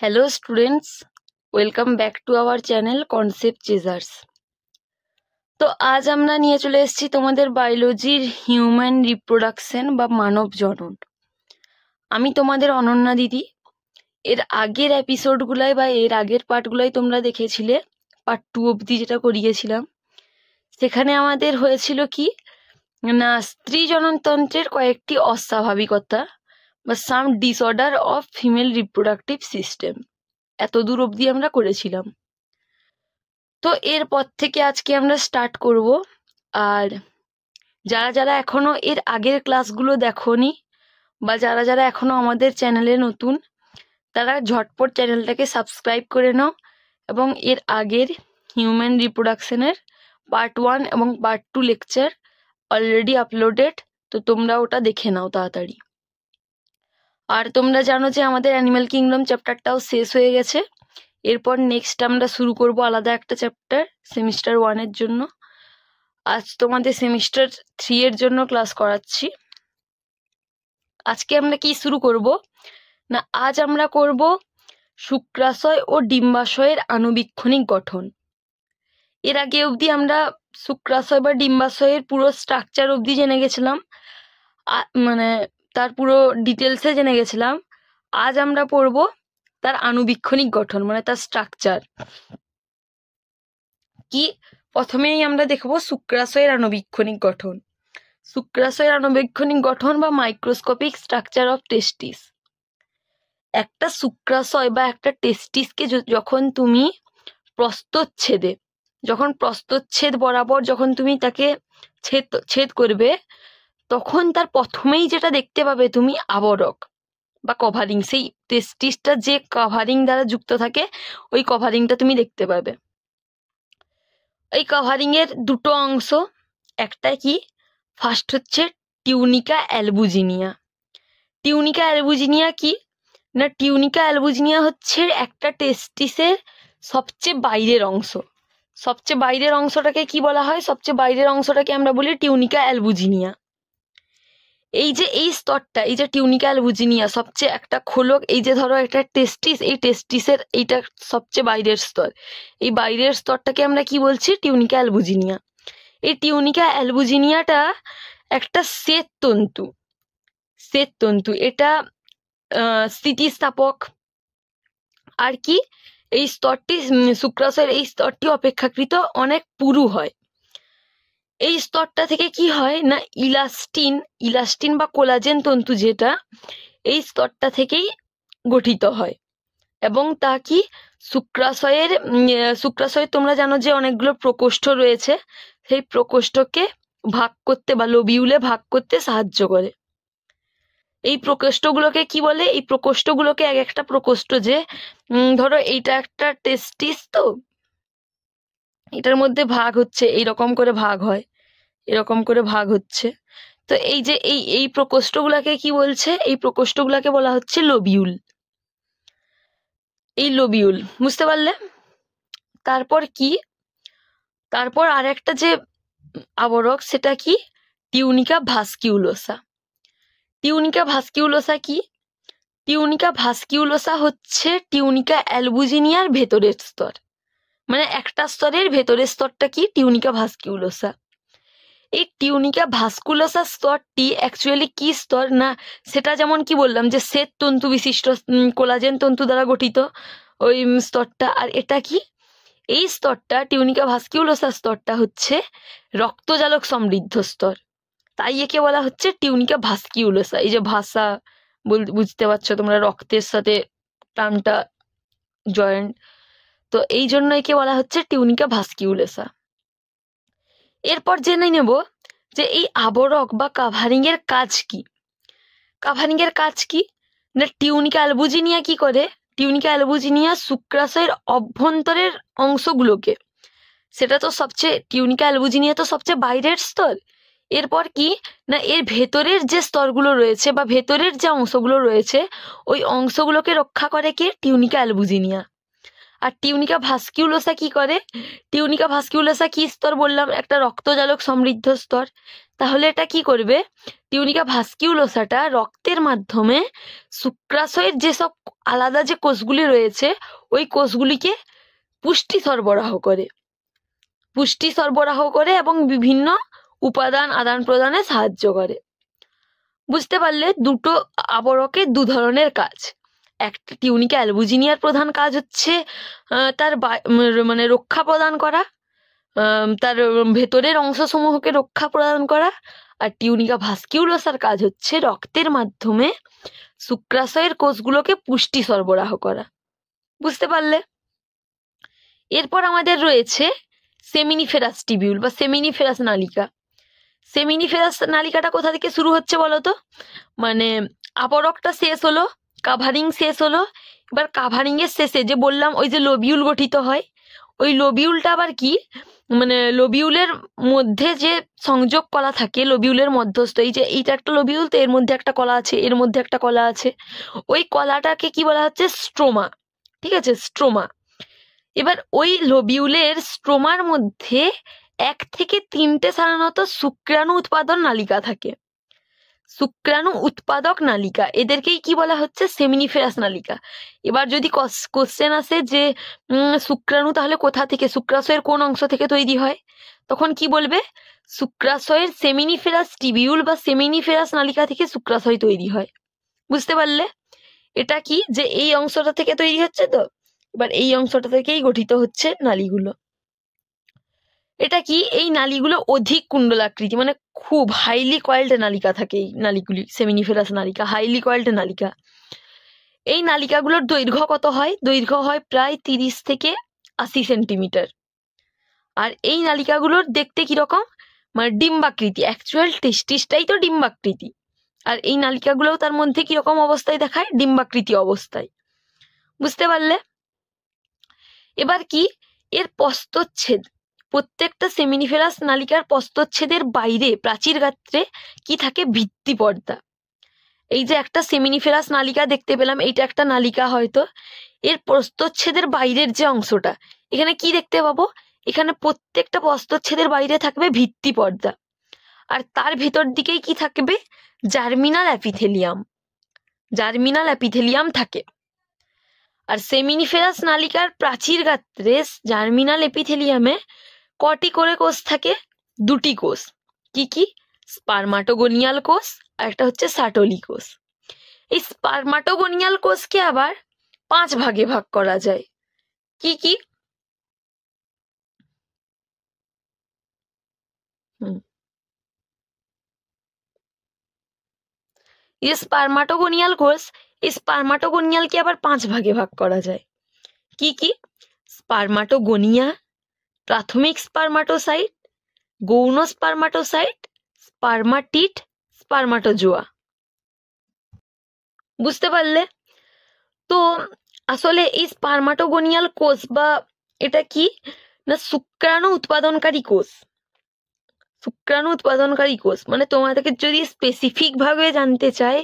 Hello students, welcome back to our channel concept chasers. তো আজ আমরা নিয়ে চলে এসেছি তোমাদের বায়োলজির হিউম্যান রিপ্রোডাকশন বা মানব জনন। আমি তোমাদের অনন্যা দিদি। এর আগের এপিসোডগুলোয় বা এর আগের পার্টগুলোয় তোমরা দেখেছিলে, পার্ট 2 অবধি যেটা করিয়েছিলাম, সেখানে আমাদের হয়েছিল কি না, স্ত্রী জননতন্ত্রের কয়েকটি অস্বাভাবিকতা বা some disorder of female reproductive system. এত দূর অবধি আমরা করেছিলাম। তো এরপর থেকে আজকে আমরা স্টার্ট করব। আর যারা যারা এখনো এর আগের ক্লাসগুলো দেখোনি বা যারা যারা এখনো আমাদের চ্যানেলে নতুন, তারা ঝটপট চ্যানেলটাকে সাবস্ক্রাইব করে নাও এবং এর আগের হিউম্যান রিপ্রোডাকশনের পার্ট 1 এবং পার্ট 2 লেকচার অলরেডি আপলোডেড, তো তোমরা ওটা দেখে নাও তাড়াতাড়ি। আর তোমরা জানো যে আমাদের অ্যানিম্যাল কিংডম চ্যাপ্টারটাও শেষ হয়ে গেছে। এরপর নেক্সট আমরা শুরু করব আলাদা একটা চ্যাপ্টার সেমিস্টার 1 এর জন্য। আজ তোমাদের সেমিস্টার 3 এর জন্য ক্লাস করাচ্ছি। আজকে আমরা কি শুরু করব না, আজ আমরা করব শুক্রাশয় ও ডিম্বাশয়ের আণুবীক্ষণিক গঠন। এর আগে অবধি আমরা শুক্রাশয় বা ডিম্বাশয়ের পুরো স্ট্রাকচার অবধি জেনে গেছিলাম, মানে তার পুরো ডিটেলসে জেনে গেছিলাম। আজ আমরা পড়ব তার আণুবীক্ষণিক গঠন, মানে তার স্ট্রাকচার কি। প্রথমেই আমরা দেখব শুক্রাশয়ের আণুবীক্ষণিক গঠন। শুক্রাশয়ের আণুবীক্ষণিক গঠন বা মাইক্রোস্কোপিক স্ট্রাকচার অফ টেস্টিস। একটা শুক্রাশয় বা একটা টেস্টিসকে যখন তুমি প্রস্থচ্ছেদ বরাবর যখন তুমি তাকে ছেদ করবে, তখন তার প্রথমেই যেটা দেখতে পাবে তুমি আবরক বা কভারিং। সেই টেস্টিসটা যে কভারিং দ্বারা যুক্ত থাকে, ওই কভারিংটা তুমি দেখতে পাবে। এই কভারিং এর দুটো অংশ, একটা কি, ফার্স্ট হচ্ছে টিউনিকা অ্যালবুজিনিয়া। টিউনিকা অ্যালবুজিনিয়া কি না, টিউনিকা অ্যালবুজিনিয়া হচ্ছে একটা টেস্টিসের সবচেয়ে বাইরের অংশ। সবচেয়ে বাইরের অংশটাকে কি বলা হয়? সবচেয়ে বাইরের অংশটাকে আমরা বলি টিউনিকা অ্যালবুজিনিয়া। এই যে এই স্তরটা, এই যে টিউনিকা অ্যালবুজিনিয়া সবচেয়ে একটা খোলক, এই যে ধরো একটা টেস্টিস, এই টেস্টিসের এইটা সবচেয়ে বাইরের স্তর। এই বাইরের স্তরটাকে আমরা কি বলছি? টিউনিকা অ্যালবুজিনিয়া। এই টিউনিকা অ্যালবুজিনিয়াটা একটা শ্বেততন্তু। এটা স্থিতিস্থাপক। আর কি, এই স্তরটি শুক্রাশয়ের এই স্তরটি অপেক্ষাকৃত অনেক পুরু হয়। এই স্তরটা থেকে কি হয় না, ইলাস্টিন বা কোলাজেন তন্তু, যেটা এই স্তরটা থেকেই গঠিত হয়। এবং তা কি, শুক্রাশয়ের তোমরা জানো যে অনেকগুলো প্রকোষ্ঠ রয়েছে, সেই প্রকোষ্ঠকে ভাগ করতে বা লোবিউলে ভাগ করতে সাহায্য করে। এই প্রকোষ্ঠগুলোকে কি বলে? এই প্রকোষ্ঠগুলোকে এক একটা প্রকোষ্ঠ, যে ধরো এইটা একটা টেস্টিস, তো এটার মধ্যে ভাগ হচ্ছে, এইরকম করে ভাগ হয়, এরকম করে ভাগ হচ্ছে। তো এই যে এই প্রকোষ্ঠগুলাকে কি বলছে? এই প্রকোষ্ঠগুলাকে বলা হচ্ছে লোবিউল। এই লোবিউল, বুঝতে পারলে? তারপর কি, তারপর আর একটা যে আবরক, সেটা কি, টিউনিকা ভাস্কিউলোসা। টিউনিকা ভাস্কিউলোসা কি? টিউনিকা ভাস্কিউলোসা হচ্ছে টিউনিকা অ্যালবুজিনিয়ার ভেতরের স্তর, মানে একটা স্তরের ভেতরের স্তরটা কি, টিউনিকা ভাস্কিউলোসা। এই টিউনিকা ভাস্কুলোসা স্তরটি অ্যাকচুয়ালি কি স্তর না, সেটা যেমন কি বললাম যে শ্বেত তন্তু বিশিষ্ট কোলাজেন তন্তু দ্বারা গঠিত ওই স্তরটা। আর এটা কি, এই স্তরটা টিউনিকা ভাস্কিউলোসা স্তরটা হচ্ছে রক্তজালক সমৃদ্ধ স্তর, তাই একে বলা হচ্ছে টিউনিকা ভাস্কিউলোসা। এই যে ভাষা বুঝতে পারছো তোমরা, রক্তের সাথে টার্মটা জয়েন্ট, তো এই জন্য একে বলা হচ্ছে টিউনিকা ভাস্কিউলোসা। এরপর জেনে নেব যে এই আবরক বা কাভারিং এর কাজ কি। কাভারিং এর কাজ কি না, টিউনিকা অ্যালবুজিনিয়া কি করে? টিউনিকা অ্যালবুজিনিয়া শুক্রাশয়ের অভ্যন্তরের অংশগুলোকে, সেটা তো সবচেয়ে, টিউনিকা অ্যালবুজিনিয়া তো সবচেয়ে বাইরের স্তর। এরপর কি না, এর ভেতরের যে স্তরগুলো রয়েছে বা ভেতরের যে অংশগুলো রয়েছে, ওই অংশগুলোকে রক্ষা করে কে? টিউনিকা অ্যালবুজিনিয়া। আর টিউনিকা ভাস্কিউলোসা কি করে? টিউনিকা ভাস্কিউলোসা কি স্তর বললাম? একটা রক্তজালক সমৃদ্ধ স্তর। তাহলে এটা কি করবে, টিউনিকা ভাস্কিউলোসাটা রক্তের মাধ্যমে শুক্রাশয়ের যেসব আলাদা যে কোষগুলি রয়েছে ওই কোষগুলিকে পুষ্টি সরবরাহ করে এবং বিভিন্ন উপাদান আদান প্রদানে সাহায্য করে। বুঝতে পারলে দুটো আবরকে দু ধরনের কাজ। একটা টিউনিকা অ্যালবুজিনিয়ার প্রধান কাজ হচ্ছে তার মানে রক্ষা প্রদান করা, তার ভেতরের অংশসমূহকে রক্ষা প্রদান করা, আর টিউনিকা ভাস্কিউলোসার কাজ হচ্ছে রক্তের মাধ্যমে শুক্রাশয়ের কোষগুলোকে পুষ্টি সরবরাহ করা। বুঝতে পারলে? এরপর আমাদের রয়েছে সেমিনিফেরাস টিবিউল বা সেমিনিফেরাস নালিকা। সেমিনিফেরাস নালিকাটা কোথা থেকে শুরু হচ্ছে বলতো, মানে আবরকটা শেষ হলো, কাভারিং শেষ হলো, এবার কাভারিং এর শেষে যে বললাম ওই যে লোবিউল গঠিত হয়, ওই লোবিউলটা আবার কি, মানে লোবিউলের মধ্যে যে সংযোগ কলা থাকে, লোবিউলের মধ্যস্থ, এই যে এইটা একটা লোবিউল, তো এর মধ্যে একটা কলা আছে, এর মধ্যে একটা কলা আছে, ওই কলাটাকে কি বলা হচ্ছে, স্ট্রোমা। ঠিক আছে, স্ট্রোমা। এবার ওই লোবিউলের স্ট্রোমার মধ্যে 1 থেকে 3টে সাধারণত শুক্রাণু উৎপাদন নালিকা থাকে, শুক্রাণু উৎপাদক নালিকা, এদেরকেই কি বলা হচ্ছে, সেমিনিফেরাস নালিকা। এবার যদি কোশ্চেন আসে যে শুক্রাণু তাহলে কোথা থেকে, শুক্রাশয়ের কোন অংশ থেকে তৈরি হয়, তখন কি বলবে, শুক্রাশয়ের সেমিনিফেরাস টিবিউল বা সেমিনিফেরাস নালিকা থেকে শুক্রাশয় তৈরি হয়। বুঝতে পারলে? এটা কি যে এই অংশটা থেকে তৈরি হচ্ছে, তো এবার এই অংশটা থেকেই গঠিত হচ্ছে নালীগুলো। এটা কি, এই নালীগুলো অধিক কুণ্ডলাকৃতি, মানে খুব হাইলি কয়েলড নালিকা থাকে, এই নালীগুলি সেমিনিফেরাস নালিকা, হাইলি কয়েলড নালিকা। এই নালিকাগুলোর দৈর্ঘ্য কত হয়, দৈর্ঘ্য হয় প্রায় 30 থেকে 80 সেন্টিমিটার। আর এই নালিকাগুলোর দেখতে কিরকম, মানে ডিম্বাকৃতি, অ্যাকচুয়াল টেস্টিসটাই তো ডিম্বাকৃতি, আর এই নালিকাগুলোও তার মধ্যে কিরকম অবস্থায় দেখায়, ডিম্বাকৃতি অবস্থায়। বুঝতে পারলে? এবার কি, এর প্রস্থচ্ছেদ, প্রত্যেকটা সেমিনিফেরাস নালিকার প্রস্থচ্ছেদের বাইরে প্রাচীর গাত্রে কি থাকে, ভিত্তি পর্দা। এই যে একটা সেমিনিফেরাস নালিকা দেখতে পেলাম, এইটা একটা নালিকা হয়তো, এর প্রস্থচ্ছেদের বাইরের যে অংশটা, এখানে কি দেখতে পাবো, এখানে প্রত্যেকটা প্রস্থচ্ছেদের বাইরে থাকবে ভিত্তি পর্দা, আর তার ভিতর দিকেই কি থাকবে, জার্মিনাল অ্যাপিথেলিয়াম থাকে। আর সেমিনিফেরাস নালিকার প্রাচীর গাত্রে জার্মিনাল এপিথেলিয়ামে কটি করে কোষ থাকে, 2টি কোষ। কি কি, স্পারমাটোগোনিয়াল কোষ আর একটা হচ্ছে সাটলি কোষ। এই স্পারমাটোগোনিয়াল কোষকে আবার 5 ভাগে ভাগ করা যায়। কি কি, এই স্পারমাটোগোনিয়াল কোষ, এই স্পারমাটোগোনিয়ালকে আবার 5 ভাগে ভাগ করা যায়। কি কি, স্পারমাটোগোনিয়া, প্রাথমিক স্পারমাটোসাইট, গৌণ স্পারমাটোসাইট, স্পারমাটিড, স্পারমাটোজোয়া। বুঝতে পারলে? তো আসলে এই স্পারমাটোগোনিয়াল কোষ বা এটা কি না, শুক্রাণু উৎপাদনকারী কোষ, মানে তোমাদেরকে যদি স্পেসিফিক ভাবে জানতে চাই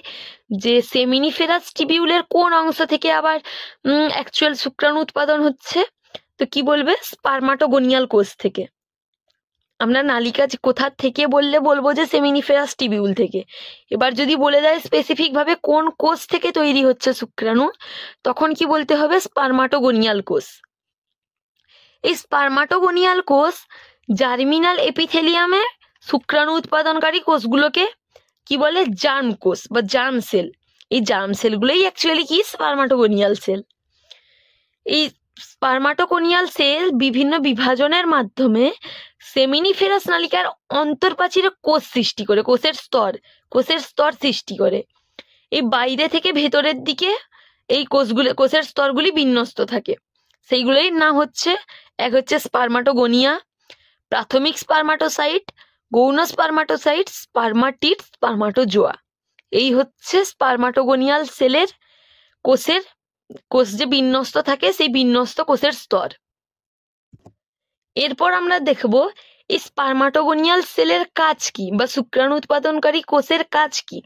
যে সেমিনিফেরাস টিবিউলের কোন অংশ থেকে আবার অ্যাকচুয়াল শুক্রাণু উৎপাদন হচ্ছে, তো কি বলবে, স্পারমাটোগোনিয়াল কোষ থেকে। আমরা নালিকা কোথা থেকে বললে বলবো যে সেমিনিফেরাস টিবিউল থেকে। এবার যদি বলে দেয় স্পেসিফিক ভাবে কোন কোষ থেকে তৈরি হচ্ছে শুক্রাণু, তখন কি বলতে হবে, স্পারমাটোগোনিয়াল কোষ। এই স্পারমাটোগোনিয়াল কোষ জার্মিনাল এপিথেলিয়ামে শুক্রাণু উৎপাদনকারী কোষগুলোকে কি বলে, জার্ম কোষ বা জার্ম সেল। এই জার্ম সেলগুলোই অ্যাকচুয়ালি কি, স্পারমাটোগোনিয়াল সেল। এই স্পারমাটোগোনিয়াল সেল বিভিন্ন বিভাজনের মাধ্যমে সেমিনিফেরাস নালিকার অন্তর্প্রাচীরে কোষ সৃষ্টি করে, কোষের স্তর সৃষ্টি করে। এই বাইরে থেকে ভেতরের দিকে এই কোষের স্তরগুলি বিন্যস্ত থাকে। সেইগুলোই নাম হচ্ছে, এক হচ্ছে স্পারমাটোগোনিয়া, প্রাথমিক স্পারমাটোসাইট, গৌণ স্পারমাটোসাইট, স্পারমাটিড, স্পারমাটোজোয়া। এই হচ্ছে স্পারমাটোগোনিয়াল সেলের কোষ যে বিন্যস্ত থাকে, সেই বিন্যস্ত কোষের স্তর। এরপর আমরা দেখব এই স্পারমাটোগোনিয়াল সেলের কাজ কি, বা শুক্রাণু উৎপাদনকারী কোষের কাজ কি।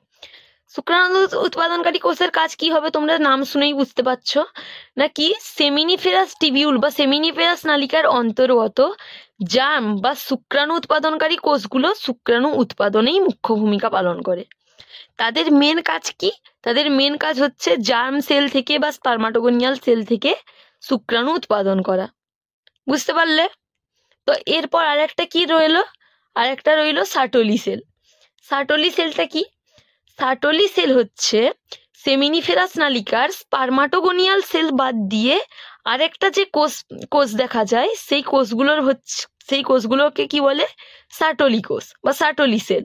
শুক্রাণু উৎপাদনকারী কোষের কাজ কি হবে, তোমরা নাম শুনেই বুঝতে পারছো নাকি, সেমিনিফেরাস টিবিউল বা সেমিনিফেরাস নালিকার অন্তর্গত জার্ম বা শুক্রাণু উৎপাদনকারী কোষগুলো শুক্রাণু উৎপাদনেই মুখ্য ভূমিকা পালন করে। তাদের মেন কাজ কি? তাদের মেন কাজ হচ্ছে জার্ম সেল থেকে বা স্পার্মাটোগোনিয়াল সেল থেকে শুক্রাণু উৎপাদন করা। বুঝতে পারলে? তো এরপর আরেকটা কি রইলো? আরেকটা রইলো সার্টোলি সেল। সার্টোলি সেলটা কি? সার্টোলি সেল হচ্ছে সেমিনিফেরাস নালিকার স্পার্মাটোগোনিয়াল সেল বাদ দিয়ে আরেকটা যে কোষ দেখা যায়, সেই কোষগুলোকে কি বলে? সার্টোলি কোষ বা সার্টোলি সেল,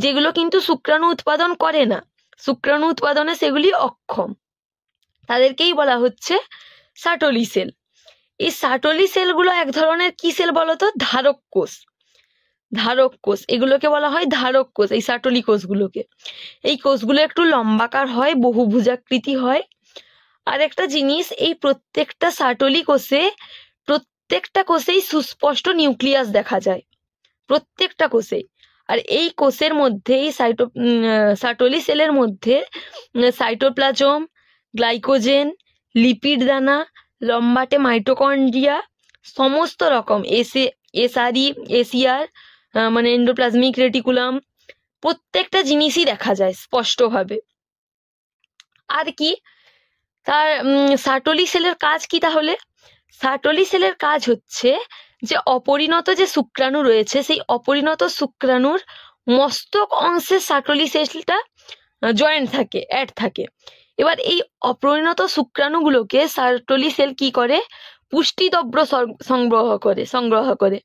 যেগুলো কিন্তু শুক্রাণু উৎপাদন করে না, শুক্রাণু উৎপাদনে সেগুলি অক্ষম, তাদেরকেই বলা হচ্ছে সার্টোলি সেল। এই সার্টোলি সেলগুলো এক ধরনের কি সেল বলতো? ধারক কোষ। ধারক কোষ, এগুলোকে বলা হয় ধারক কোষ, এই সার্টোলি কোষগুলোকে। এই কোষগুলো একটু লম্বাকার হয়, বহুভুজাকৃতি হয়। আর একটা জিনিস, এই প্রত্যেকটা সার্টোলি কোষে, প্রত্যেকটা কোষেই সুস্পষ্ট নিউক্লিয়াস দেখা যায়, প্রত্যেকটা কোষেই। আর এই কোষের মধ্যে, এই সার্টোলি সেলের মধ্যে সাইটোপ্লাজম, গ্লাইকোজেন, লিপিড দানা, লম্বাটে মাইটোকন্ড্রিয়া, সমস্ত রকম এসিআর মানে এন্ডোপ্লাজমিক রেটিকুলাম, প্রত্যেকটা জিনিসই দেখা যায় স্পষ্টভাবে। আর কি তার সার্টোলি সেলের কাজ কি তাহলে? সার্টোলি সেলের কাজ হচ্ছে যে অপরিণত যে শুক্রাণু রয়েছে, সেই অপরিণত শুক্রাণুর মস্তক অংশে সার্টোলি সেলটা জয়েন্ট থাকে, অ্যাড থাকে। এবার এই অপরিণত শুক্রাণুগুলোকে সার্টোলি সেল কি করে? পুষ্টিদ্রব্য সংগ্রহ করে।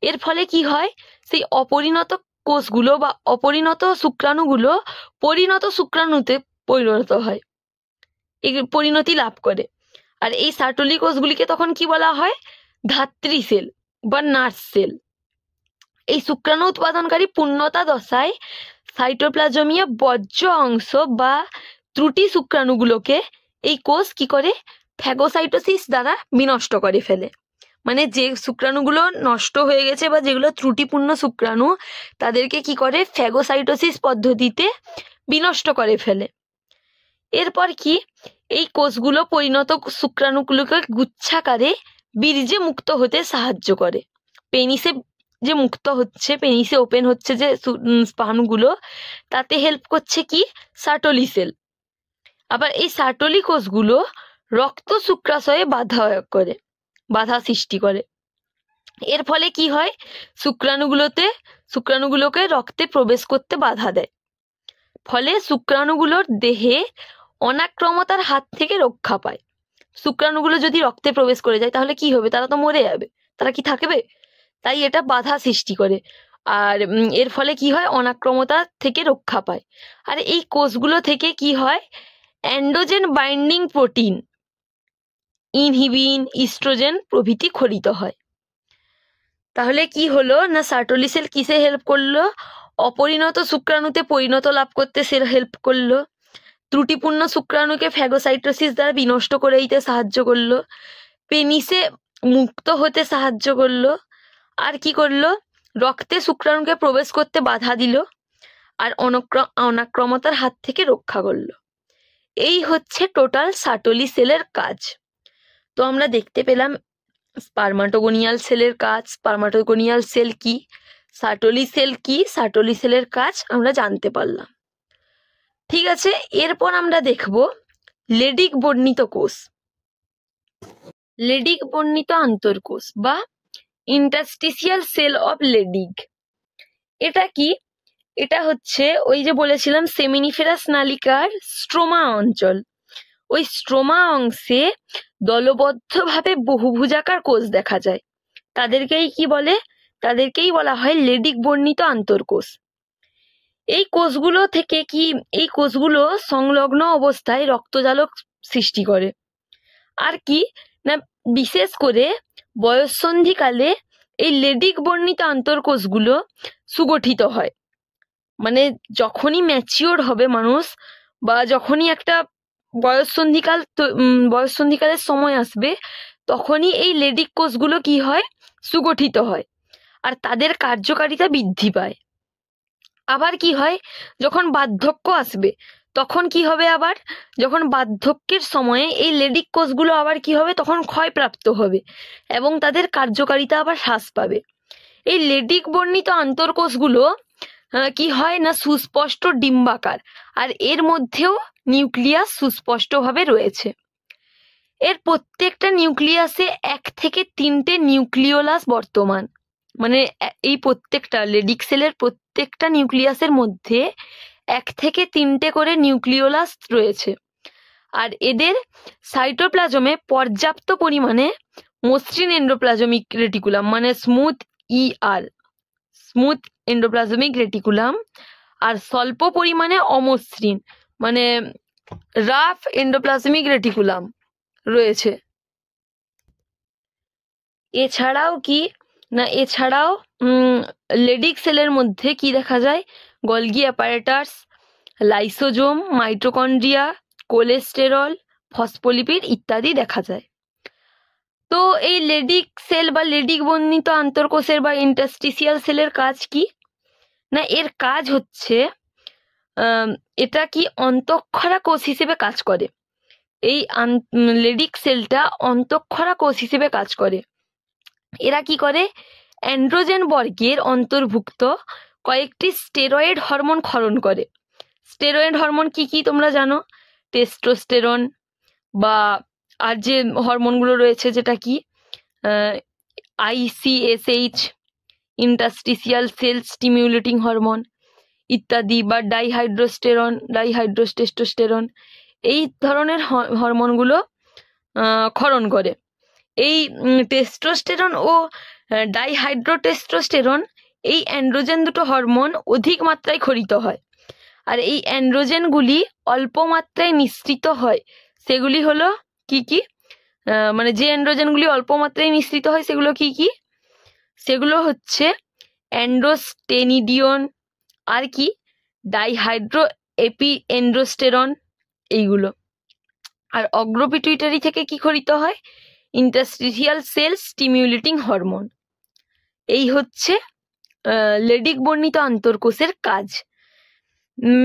এর ফলে কি হয়? সেই অপরিণত কোষগুলো বা অপরিণত শুক্রাণুগুলো পরিণত শুক্রাণুতে পরিণত হয়, এই পরিণতি লাভ করে। আর এই সার্টোলি কোষগুলিকে তখন কি বলা হয়? ধাত্রী সেল বা নার্স সেল। এই শুক্রাণু উৎপাদনকারী পূর্ণতা দশায় সাইটোপ্লাজমীয় বর্জ্য অংশ বা ত্রুটি শুক্রাণুগুলোকে এই কোষ কি করে? ফ্যাগোসাইটোসিস দ্বারা বিনষ্ট করে ফেলে। মানে যে শুক্রাণুগুলো নষ্ট হয়ে গেছে বা যেগুলো ত্রুটিপূর্ণ শুক্রাণু, তাদেরকে কি করে? ফ্যাগোসাইটোসিস পদ্ধতিতে বিনষ্ট করে ফেলে। এরপর কি? এই কোষগুলো পরিণত শুক্রাণুগুলোকে গুচ্ছাকারে বীর্যে মুক্ত হতে সাহায্য করে। পেনিসে যে মুক্ত হচ্ছে, পেনিসে ওপেন হচ্ছে যে স্পার্মগুলো, তাতে হেল্প করছে কি? Sertoli sell. আবার এই সার্টোলি কোষগুলো রক্ত শুক্রাশয়ে বাধা সৃষ্টি করে। এর ফলে কি হয়? শুক্রাণুগুলোকে রক্তে প্রবেশ করতে বাধা দেয়। ফলে শুক্রাণুগুলোর দেহে অনাক্রমতার হাত থেকে রক্ষা পায়। শুক্রাণুগুলো যদি রক্তে প্রবেশ করে যায় তাহলে কি হবে? তারা তো মরে যাবে, তারা কি থাকবে? তাই এটা বাধা সৃষ্টি করে। আর এর ফলে কি হয়? অনাক্রমতা থেকে রক্ষা পায়। আর এই কোষগুলো থেকে কি হয়? Androgen binding protein, inhibin, oestrogen প্রভৃতি খরিত হয়। তাহলে কি হলো না, সার্টোলি সেল কিসে হেল্প করলো? অপরিণত শুক্রাণুতে পরিণত লাভ করতে সেল হেল্প করলো। ত্রুটিপূর্ণ শুক্রাণুকে ফ্যাগোসাইটোসিস দ্বারা বিনষ্ট করে দিতে সাহায্য করলো। পেনিসে মুক্ত হতে সাহায্য করলো। আর কি করলো? রক্তে শুক্রাণুকে প্রবেশ করতে বাধা দিল। আর অনাক্রমতার হাত থেকে রক্ষা করলো। এই হচ্ছে টোটাল সার্টোলি সেলের কাজ। তো আমরা দেখতে পেলাম স্পার্মাটোগোনিয়াল সেলের কাজ, স্পার্মাটোগোনিয়াল সেল কি, সার্টোলি সেল কি, সার্টোলি সেলের কাজ আমরা জানতে পারলাম। ঠিক আছে, এরপর আমরা দেখব লেডিক বর্ণিত কোষ, লেডিক বর্ণিত আন্তঃকোষ বা ইন্টারস্টিসিয়াল সেল অফ লেডিক। এটা কি? এটা হচ্ছে ওই যে বলেছিলাম সেমিনিফেরাস নালিকার স্ট্রোমা অঞ্চল, ওই স্ট্রোমা অংশে দলবদ্ধভাবে বহুভুজাকার কোষ দেখা যায়। তাদেরকেই কি বলে? তাদেরকেই বলা হয় লেডিক বর্ণিত আন্তঃকোষ। এই কোষগুলো সংলগ্ন অবস্থায় রক্তজালক সৃষ্টি করে। আর কি না, বিশেষ করে বয়ঃসন্ধিকালে এই লেডিক বর্ণিত আন্তঃকোষগুলো সুগঠিত হয়। মানে যখনই ম্যাচিওর হবে মানুষ বা যখনই একটা বয়ঃসন্ধিকালের সময় আসবে, তখনই এই লেডিক কোষগুলো কি হয়? সুগঠিত হয় আর তাদের কার্যকারিতা বৃদ্ধি পায়। আবার কি হয়? যখন বার্ধক্য আসবে তখন কি হবে, আবার যখন বার্ধক্যের সময়ে এই লেডিক কোষগুলো আবার কি হবে, তখন ক্ষয়প্রাপ্ত হবে এবং তাদের কার্যকারিতা আবার হ্রাস পাবে। এই লেডিক বর্ণিত আন্তঃকোষগুলো কি হয় না, সুস্পষ্ট ডিম্বাকার, আর এর মধ্যেও নিউক্লিয়াস সুস্পষ্টভাবে রয়েছে। এর প্রত্যেকটা নিউক্লিয়াসে 1 থেকে 3টে নিউক্লিওলাস বর্তমান, মানে এই প্রত্যেকটা লেডিক সেলের প্রত্যেকটা নিউক্লিয়াসের মধ্যে 1 থেকে 3টে করে নিউক্লিওলাস রয়েছে। আর এদের সাইটোপ্লাজমে পর্যাপ্ত পরিমাণে মসৃণ এন্ডোপ্লাজমিক রেটিকুলাম, মানে স্মুথ এন্ডোপ্লাজমিক রেটিকুলাম, আর স্বল্প পরিমাণে অমসৃণ, মানে রাফ এন্ডোপ্লাজমিক রেটিকুলাম রয়েছে। এছাড়াও লেডিক সেলের মধ্যে কি দেখা যায়, Golgi apparatus, lysosome, mitochondria, cholesterol, phospholipid ইত্যাদি দেখা যায়। তো এই লেডিক সেল বা লেডিক বর্ণিত আন্তঃকোষের বা ইন্টারস্টিসিয়াল সেলের কাজ কি না, এর কাজ হচ্ছে এটা কি অন্তঃক্ষরা কোষ হিসেবে কাজ করে। এই লেডিক সেলটা অন্তঃক্ষরা কোষ হিসেবে কাজ করে। এরা কি করে, অ্যান্ড্রোজেন বর্গের অন্তর্ভুক্ত কয়েকটি স্টেরয়েড হরমোন ক্ষরণ করে। স্টেরয়েড হরমোন কি কি তোমরা জানো, টেস্টোস্টেরন, বা আর যে হরমোনগুলো রয়েছে যেটা কি ICSH, interstitial sell stimulating hormone ইত্যাদি, বা ডাইহাইড্রোটেস্টোস্টেরন, এই ধরনের হরমোনগুলো ক্ষরণ করে। এই টেস্টোস্টেরন ও ডাইহাইড্রোটেস্টোস্টেরন, এই অ্যান্ড্রোজেন দুটো হরমোন অধিক মাত্রায় ক্ষরিত হয়। আর এই অ্যান্ড্রোজেনগুলি অল্প মাত্রায় নিঃসৃত হয়, সেগুলি হলো কি কি, মানে যে অ্যান্ড্রোজেনগুলি অল্প মাত্রায় নিঃসৃত হয় সেগুলো কি কি, সেগুলো হচ্ছে অ্যান্ড্রোস্টেনিডিয়ন, আর কি ডাইহাইড্রো এন্ড্রোস্টেরন এইগুলো। আর অগ্রপিটুইটারি থেকে কি ক্ষরিত হয়, ইন্টারস্টিসিয়াল সেল স্টিমিউলেটিং হরমোন। এই হচ্ছে লেডিক বর্ণিত আন্তঃকোষের কাজ।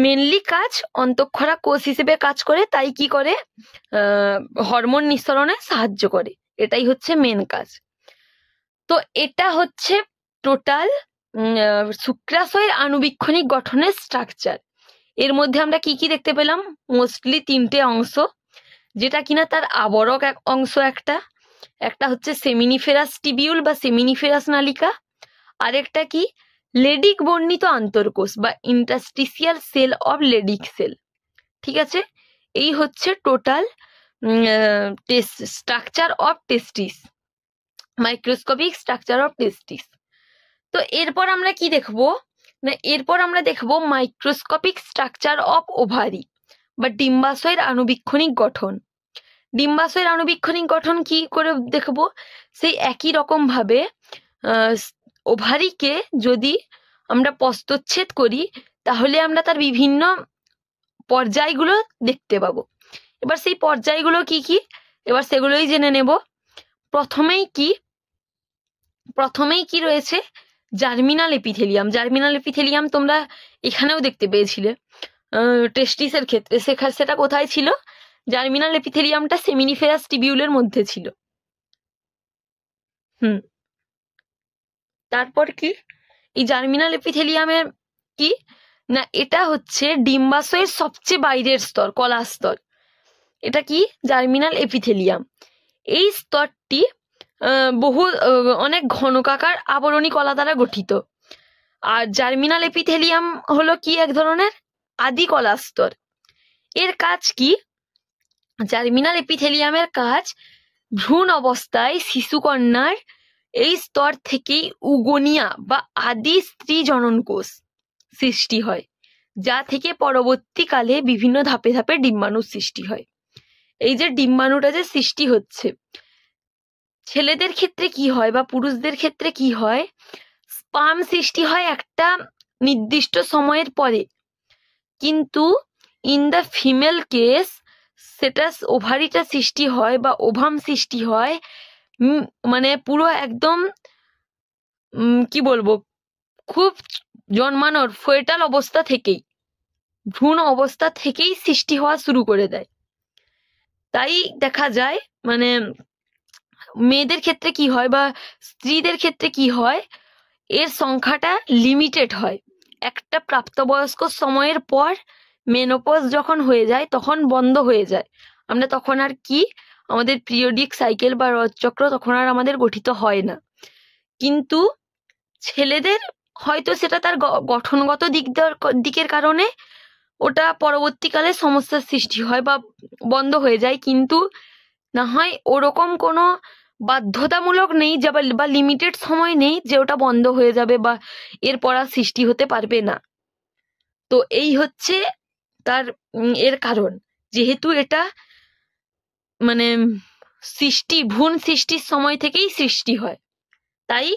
মেনলি কাজ অন্তঃক্ষরা কোষ হিসেবে কাজ করে, তাই কি করে, হরমোন নিঃসরণে সাহায্য করে, এটাই হচ্ছে মেন কাজ। তো এটা হচ্ছে টোটাল শুক্রাশয়ের আণুবীক্ষণিক গঠনের স্ট্রাকচার। এর মধ্যে আমরা কি কি দেখতে পেলাম, মোস্টলি 3টে অংশ, যেটা কিনা তার আবরক অংশ, একটা হচ্ছে সেমিনিফেরাস টিবিউল বা সেমিনিফেরাস নালিকা, আরেকটা কি লেডিক বর্ণিত আন্তঃকোষ বা interstitial cell of Leydig cell. ঠিক আছে, এই হচ্ছে total structure of testis, microscopic structure of testis. তো এরপর আমরা কি দেখবো না, এরপর আমরা দেখবো মাইক্রোস্কোপিক স্ট্রাকচার অফ ওভারি বা ডিম্বাশয়ের আণুবীক্ষণিক গঠন। ডিম্বাশয়ের আণুবীক্ষণিক গঠন কি করে দেখবো, সেই একই রকম ভাবে ওভারিকে যদি আমরা প্রস্থচ্ছেদ করি তাহলে আমরা তার বিভিন্ন পর্যায়গুলো দেখতে পাবো। এবার সেই পর্যায়গুলো কি কি, এবার সেগুলোই জেনে নেব। প্রথমেই কি রয়েছে, জার্মিনাল এপিথেলিয়াম। জার্মিনাল এপিথেলিয়াম তোমরা এখানেও দেখতে পেয়েছিলে টেস্টিসের ক্ষেত্রে, সেটা কোথায় ছিল, জার্মিনাল এপিথেলিয়ামটা সেমিনিফেরাস টিবিউলের মধ্যে ছিল। তারপর কি, এই জার্মিনাল এপিথেলিয়ামের কি না, এটা হচ্ছে ডিম্বাশয়ের সবচেয়ে বাইরের স্তর, কলা স্তর। এটা কি, জার্মিনাল এপিথেলিয়াম। এই স্তরটি অনেক ঘনকাকার আবরণী কলা দ্বারা গঠিত। আর জার্মিনাল এপিথেলিয়াম হলো কি, এক ধরনের আদি কলা স্তর। এর কাজ কি, জার্মিনাল এপিথেলিয়ামের কাজ ভ্রূণ অবস্থায় শিশুকন্যার এই স্তর থেকেই উগোনিয়া বা আদি স্ত্রী জনন কোষ সৃষ্টি হয়, যা থেকে পরবর্তীকালে বিভিন্ন ধাপে ধাপে ডিম্বাণুর সৃষ্টি হয়। এই যে ডিম্বাণুটা যে সৃষ্টি হচ্ছে, ছেলেদের ক্ষেত্রে কি হয় বা পুরুষদের ক্ষেত্রে কি হয়, স্পার্ম সৃষ্টি হয় একটা নির্দিষ্ট সময়ের পরে, কিন্তু ইন দ্য ফিমেল কেস সেটা ওভারিটা সৃষ্টি হয় বা ওভাম সৃষ্টি হয় মানে পুরো একদম কি বলবো, খুব জন্মানোর ফোয়েটাল অবস্থা থেকেই, ভ্রূণ অবস্থা থেকেই সৃষ্টি হওয়া শুরু করে দেয়। তাই দেখা যায় মানে মেয়েদের ক্ষেত্রে কি হয় বা স্ত্রীদের ক্ষেত্রে কি হয়, এর সংখ্যাটা লিমিটেড হয়। একটা প্রাপ্তবয়স্ক সময়ের পর মেনোপজ যখন হয়ে যায় তখন বন্ধ হয়ে যায়। আমরা তখন আর কি আমাদের পিরিয়ডিক সাইকেল বা রজচক্র তখন আর আমাদের গঠিত হয় না। কিন্তু ছেলেদের হয়তো সেটা তার গঠনগত দিকের কারণে ওটা পরবর্তীকালে সমস্যার সৃষ্টি হয় বা বন্ধ হয়ে যায়, কিন্তু না হয় ওরকম কোনো বাধ্যতামূলক নেই বা লিমিটেড সময় নেই যে ওটা বন্ধ হয়ে যাবে বা এরপর আর সৃষ্টি হতে পারবে না। তো এই হচ্ছে তার এর কারণ, যেহেতু এটা মানে ভ্রূণ সৃষ্টির সময় থেকেই সৃষ্টি হয়, তাই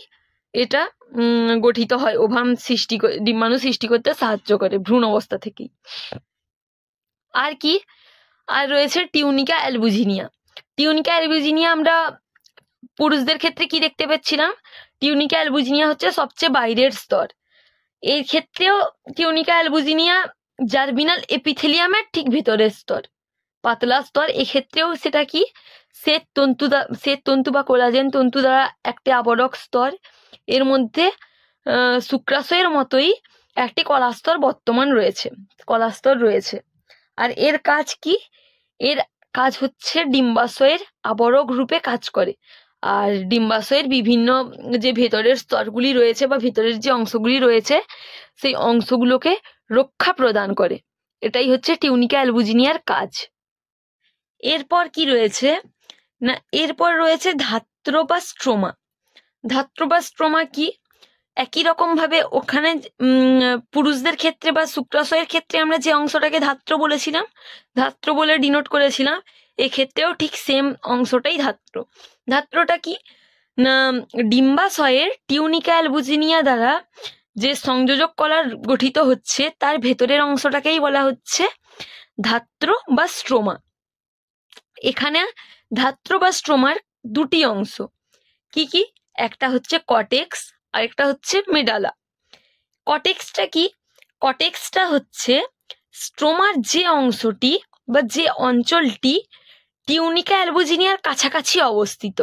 এটা গঠিত হয়, ওভাম ডিম্বাণু সৃষ্টি করতে সাহায্য করে ভ্রূণ অবস্থা থেকেই। আর কি আর রয়েছে টিউনিকা অ্যালবুজিনিয়া। টিউনিকা অ্যালবুজিনিয়া আমরা পুরুষদের ক্ষেত্রে কি দেখতে পাচ্ছিলাম, টিউনিকা অ্যালবুজিনিয়া হচ্ছে সবচেয়ে বাইরের স্তর। এই ক্ষেত্রেও টিউনিকা অ্যালবুজিনিয়া জার্মিনাল এপিথেলিয়ামের ঠিক ভিতরের স্তর, পাতলা স্তর। এক্ষেত্রেও সেটা কি শ্বেত তন্তু বা কোলাজেন তন্তু দ্বারা একটি আবরক স্তর। এর মধ্যে শুক্রাশয়ের মতোই একটি কলাস্তর কলাস্তর রয়েছে। আর এর কাজ কি, এর কাজ হচ্ছে ডিম্বাশয়ের আবরক রূপে কাজ করে। আর ডিম্বাশয়ের বিভিন্ন যে ভেতরের স্তরগুলি রয়েছে বা ভেতরের যে অংশগুলি রয়েছে সেই অংশগুলোকে রক্ষা প্রদান করে। এটাই হচ্ছে টিউনিকা অ্যালবুজিনিয়ার কাজ। এরপর কি রয়েছে না, এরপর রয়েছে ধাত্র বা স্ট্রোমা। ধাত্র বা স্ট্রোমা কি, একই রকম ভাবে ওখানে পুরুষদের ক্ষেত্রে বা শুক্রাশয়ের ক্ষেত্রে আমরা যে অংশটাকে ধাত্র বলেছিলাম, ধাত্র বলে ডিনোট করেছিলাম, এক্ষেত্রেও ঠিক সেম অংশটাই ধাত্র। ধাত্রটা কি না, ডিম্বাশয়ের টিউনিকা অ্যালবুজিনিয়া দ্বারা যে সংযোজক কলা গঠিত হচ্ছে তার ভেতরের অংশটাকেই বলা হচ্ছে ধাত্র বা স্ট্রোমা। এখানে ধাত্র বা স্ট্রোমার দুটি অংশ, কি কি, একটা হচ্ছে কটেক্স আর একটা হচ্ছে মেডালা। কটেক্সটা কি, কটেক্সটা হচ্ছে স্ট্রোমার যে অংশটি বা যে অঞ্চলটি টিউনিকা অ্যালবুজিনিয়ার কাছাকাছি অবস্থিত,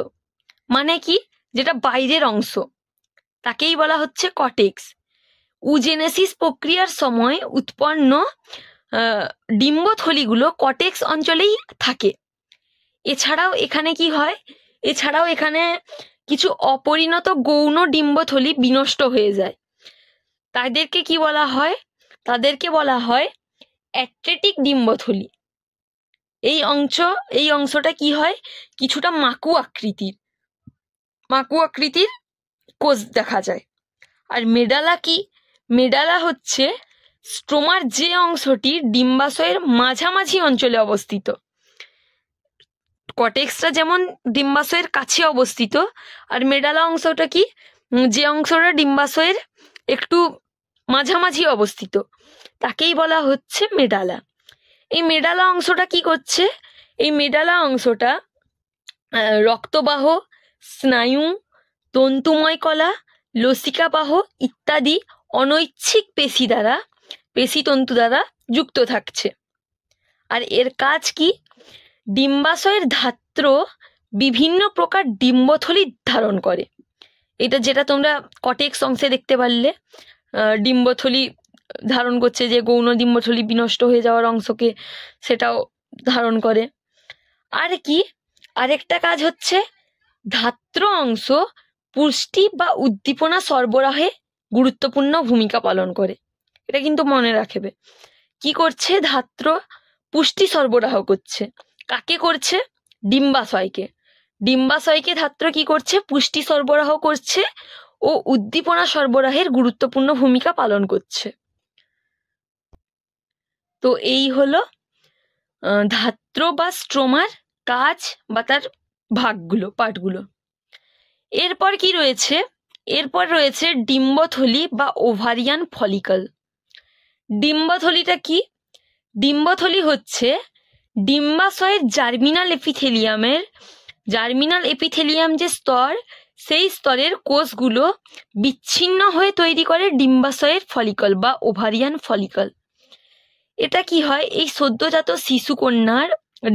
মানে কি যেটা বাইরের অংশ, তাকেই বলা হচ্ছে কটেক্স। উজেনেসিস প্রক্রিয়ার সময় উৎপন্ন ডিম্বথলিগুলো কটেক্স অঞ্চলেই থাকে। এছাড়াও এখানে কি হয়, এছাড়াও এখানে কিছু অপরিণত গৌণ ডিম্বথলি বিনষ্ট হয়ে যায়। তাদেরকে কি বলা হয়, তাদেরকে বলা হয় অ্যাট্রেটিক ডিম্বথলি। এই অংশটা কি হয়, কিছুটা মাকু আকৃতির কোষ দেখা যায়। আর মেডালা কি, মেডালা হচ্ছে স্ট্রোমার যে অংশটি ডিম্বাশয়ের মাঝামাঝি অঞ্চলে অবস্থিত। কটেক্সটা যেমন ডিম্বাশয়ের কাছে অবস্থিত, আর মেডালা অংশটা কি, যে অংশটা ডিম্বাশয়ের একটু মাঝামাঝি অবস্থিত, তাকেই বলা হচ্ছে মেডালা। এই মেডালা অংশটা কি করছে, এই মেডালা অংশটা রক্তবাহ, স্নায়ু, তন্তুময় কলা, লসিকাবাহ ইত্যাদি অনৈচ্ছিক পেশিতন্তু দ্বারা যুক্ত থাকছে। আর এর কাজ কি, ডিম্বাশয়ের ধাত্র বিভিন্ন প্রকার ডিম্বথলি ধারণ করে। এটা যেটা তোমরা কটেক্স অংশে দেখতে পারলে, ডিম্বথলি ধারণ করছে, যে গৌণ ডিম্বথলি বিনষ্ট হয়ে যাওয়ার অংশকে সেটাও ধারণ করে। আর কি, আরেকটা কাজ হচ্ছে ধাত্র অংশ পুষ্টি বা উদ্দীপনা সরবরাহে গুরুত্বপূর্ণ ভূমিকা পালন করে। এটা কিন্তু মনে রাখবে, কি করছে, ধাত্র পুষ্টি সরবরাহ করছে। কাকে করছে, ডিম্বাশয়কে ধাত্র কি করছে, পুষ্টি সরবরাহ করছে ও উদ্দীপনা সরবরাহের গুরুত্বপূর্ণ ভূমিকা পালন করছে। তো এই হলো ধাত্র বা স্ট্রোমার কাজ বা তার পার্টগুলো। এরপর কি রয়েছে, এরপর রয়েছে ডিম্বথলি বা ওভারিয়ান ফলিকল। ডিম্বথলিটা কি, ডিম্বথলি হচ্ছে ডিম্বাশয়ের জার্মিনাল এপিথেলিয়াম যে স্তর, সেই স্তরের কোষগুলো বিচ্ছিন্ন হয়ে তৈরি করে ডিম্বাশয়ের ফলিকল বা ওভারিয়ান ফলিকল। এটা কি হয়, এই সদ্যজাত শিশু কন্যার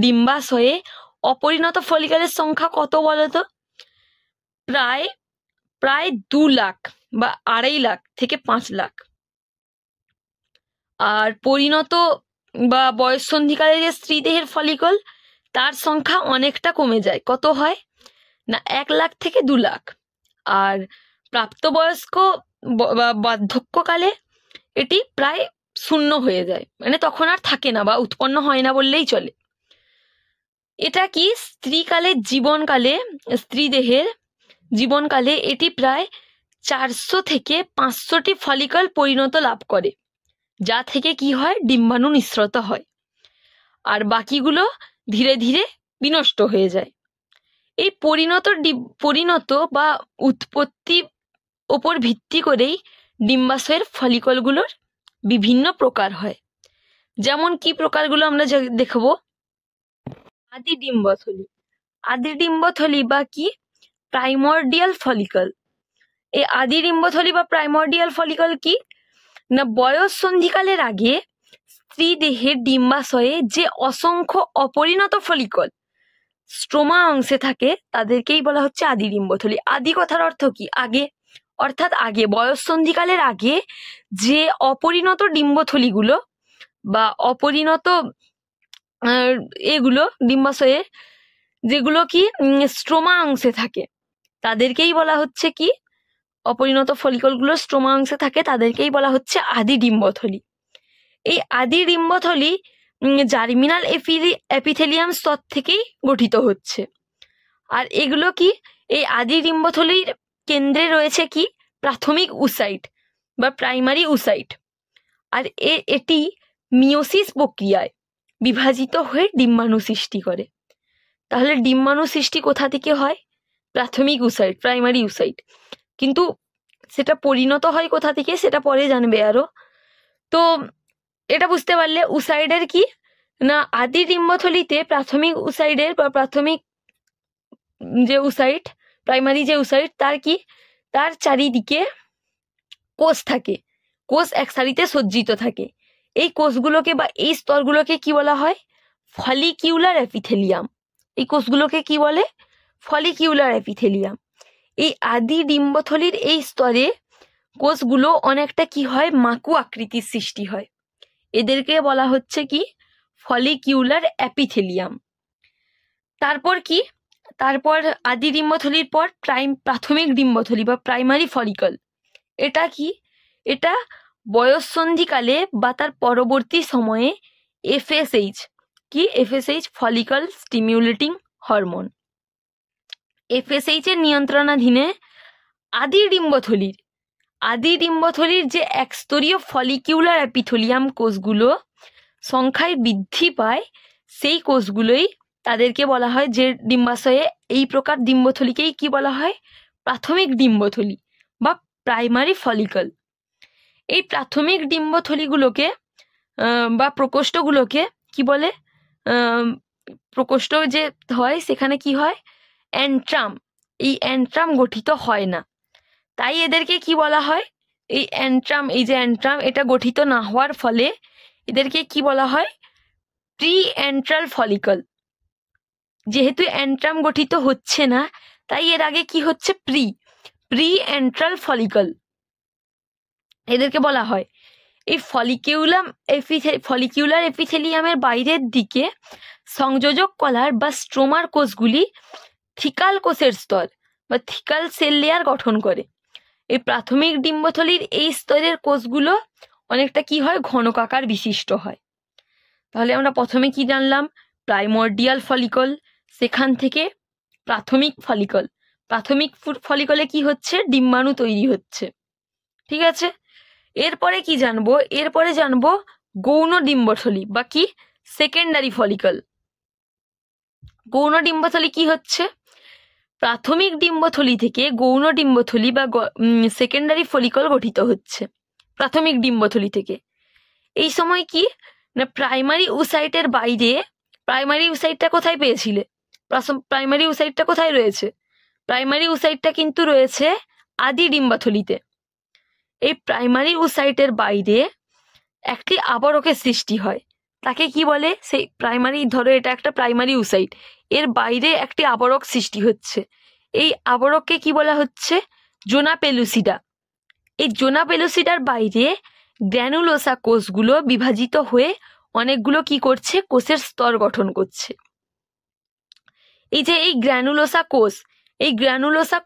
ডিম্বাশয়ে অপরিণত ফলিকলের সংখ্যা কত বলতো? প্রায় প্রায় 2 লাখ বা 2.5 লাখ থেকে 5 লাখ। আর পরিণত বা বয়ঃসন্ধিকালে যে স্ত্রী দেহের ফলিকল, তার সংখ্যা অনেকটা কমে যায়। কত হয় না, 1 লাখ থেকে 2 লাখ। আর প্রাপ্তবয়স্ক বা বার্ধক্যকালে এটি প্রায় শূন্য হয়ে যায়, মানে তখন আর থাকে না বা উৎপন্ন হয় না বললেই চলে। এটা কি স্ত্রী দেহের জীবনকালে এটি প্রায় 400 থেকে 500টি ফলিকল পরিণত লাভ করে, যা থেকে কি হয়, ডিম্বাণু নিঃসৃত হয়, আর বাকিগুলো ধীরে ধীরে বিনষ্ট হয়ে যায়। এই পরিণত বা উৎপত্তি ওপর ভিত্তি করেই ডিম্বাশয়ের ফলিকলগুলোর বিভিন্ন প্রকার হয়। যেমন কি প্রকারগুলো আমরা দেখব? আদি ডিম্বথলি বা কি প্রাইমর্ডিয়াল ফলিকল। এই আদি ডিম্বথলি বা প্রাইমর্ডিয়াল ফলিকল কি না, বয়স সন্ধিকালের আগে স্ত্রী দেহের ডিম্বাশয়ে যে অসংখ্য অপরিণত ফলিকল স্ট্রোমা অংশে থাকে, তাদেরকেই বলা হচ্ছে আদি ডিম্বথলি। আদি কথার অর্থ কি? আগে, অর্থাৎ আগে, বয়স সন্ধিকালের আগে যে অপরিণত ডিম্বথলিগুলো বা অপরিণত এগুলো ডিম্বাশয়ে যেগুলো কি স্ট্রোমা অংশে থাকে, তাদেরকেই বলা হচ্ছে কি, অপরিণত ফলিকলগুলো স্ট্রোমা অংশে থাকে, তাদেরকেই বলা হচ্ছে আদি ডিম্বথলি। এই আদি ডিম্বথলি জার্মিনাল এপিথেলিয়াম স্তর থেকেই গঠিত হচ্ছে। আর এগুলো কি, এই আদি ডিম্বথলির কেন্দ্রে রয়েছে কি প্রাথমিক উসাইট বা প্রাইমারি উসাইট। আর এটি মিওসিস প্রক্রিয়ায় বিভাজিত হয়ে ডিম্বাণু সৃষ্টি করে। তাহলে ডিম্বাণু সৃষ্টি কোথা থেকে হয়? প্রাথমিক উসাইট, প্রাইমারি উসাইট। কিন্তু সেটা পরিণত হয় কোথা থেকে, সেটা পরে জানবে আরো। তো এটা বুঝতে পারলে উসাইডের কি না, আদি ডিম্বথলিতে প্রাথমিক উসাইডের বা প্রাথমিক যে উসাইট, প্রাইমারি যে উসাইট, তার কি, তার চারিদিকে কোষ থাকে, কোষ এক সারিতে সজ্জিত থাকে। এই কোষগুলোকে বা এই স্তরগুলোকে কি বলা হয়? Follicular epithelium. এই কোষগুলোকে কি বলে? Follicular epithelium. এই আদি ডিম্বথলির এই স্তরে কোষগুলো অনেকটা কি হয়, মাকু আকৃতির সৃষ্টি হয়। এদেরকে বলা হচ্ছে কি ফলিকিউলার এপিথেলিয়াম। তারপর কি, তারপর আদি ডিম্বথলির পর প্রাথমিক ডিম্বথলি বা প্রাইমারি ফলিকল। এটা কি, এটা বয়ঃসন্ধিকালে বা তার পরবর্তী সময়ে এফএসএইচ কি, FSH follicle stimulating hormone, FSH এর নিয়ন্ত্রণাধীনে আদি ডিম্বথলির যে একস্তরীয় ফলিকিউলার এপিথেলিয়াম কোষগুলো সংখ্যায় বৃদ্ধি পায়, সেই কোষগুলোই তাদেরকে বলা হয়, যে ডিম্বাশয়ে এই প্রকার ডিম্বথলিকেই কি বলা হয়? প্রাথমিক ডিম্বথলি বা প্রাইমারি ফলিকল। এই প্রাথমিক ডিম্বথলিগুলোকে বা প্রকোষ্ঠগুলোকে কি বলে? প্রকোষ্ঠ যে হয়, সেখানে কি হয়, অ্যান্ট্রাম, এই অ্যান্ট্রাম গঠিত হয় না, তাই এদেরকে কি বলা হয়? এই যে অ্যান্ট্রাম এটা গঠিত না হওয়ার ফলে এদেরকে কি বলা হয়? Pre antral follicle. যেহেতু অ্যান্ট্রাম গঠিত হচ্ছে না, তাই এর আগে কি হচ্ছে? প্রি অ্যান্ট্রাল ফলিকল এদেরকে বলা হয়। এই ফলিকিউলার এপিথেলিয়ামের বাইরের দিকে সংযোজক কলার বা স্ট্রোমার কোষগুলি থিকাল কোষের স্তর বা থিকাল সেল লেয়ার গঠন করে। এই প্রাথমিক ডিম্বথলির এই স্তরের কোষগুলো অনেকটা কি হয়, ঘনকাকার বিশিষ্ট হয়। তাহলে আমরা প্রথমে কি জানলাম? প্রাইমর্ডিয়াল ফলিকল, সেখান থেকে প্রাথমিক ফলিকলে কি হচ্ছে? ডিম্বাণু তৈরি হচ্ছে। ঠিক আছে, এরপরে কি জানবো? এরপরে জানবো গৌণ ডিম্বথলি বা কি সেকেন্ডারি ফলিকল। গৌণ ডিম্বথলি কি হচ্ছে? প্রাথমিক ডিম্বথলি থেকে গৌণ ডিম্বথলি বা সেকেন্ডারি ফলিকল গঠিত হচ্ছে প্রাথমিক ডিম্বথলি থেকে। এই সময় কি না, প্রাইমারি উসাইটের বাইরে, প্রাইমারি উসাইটটা কোথায় পেয়েছিলে? প্রাইমারি উসাইটটা কোথায় রয়েছে? প্রাইমারি উসাইটটা কিন্তু রয়েছে আদি ডিম্বথলিতে। এই প্রাইমারি উসাইটের বাইরে একটি আবরকের সৃষ্টি হয়। তাকে কি বলে? সেই প্রাইমারি, ধরো এটা একটা প্রাইমারি উসাইট, এর বাইরে একটি আবরক সৃষ্টি হচ্ছে, এই আবরককে কি বলা হচ্ছে? জোনা পেলুসিডা। এই জোনা পেলুসিডার বাইরে গ্র্যানুলোসা কোষগুলো বিভাজিত হয়ে অনেকগুলো কি করছে? কোষের স্তর গঠন করছে। এই যে এই গ্র্যানুলোসা কোষ, এই গ্র্যানুলোসা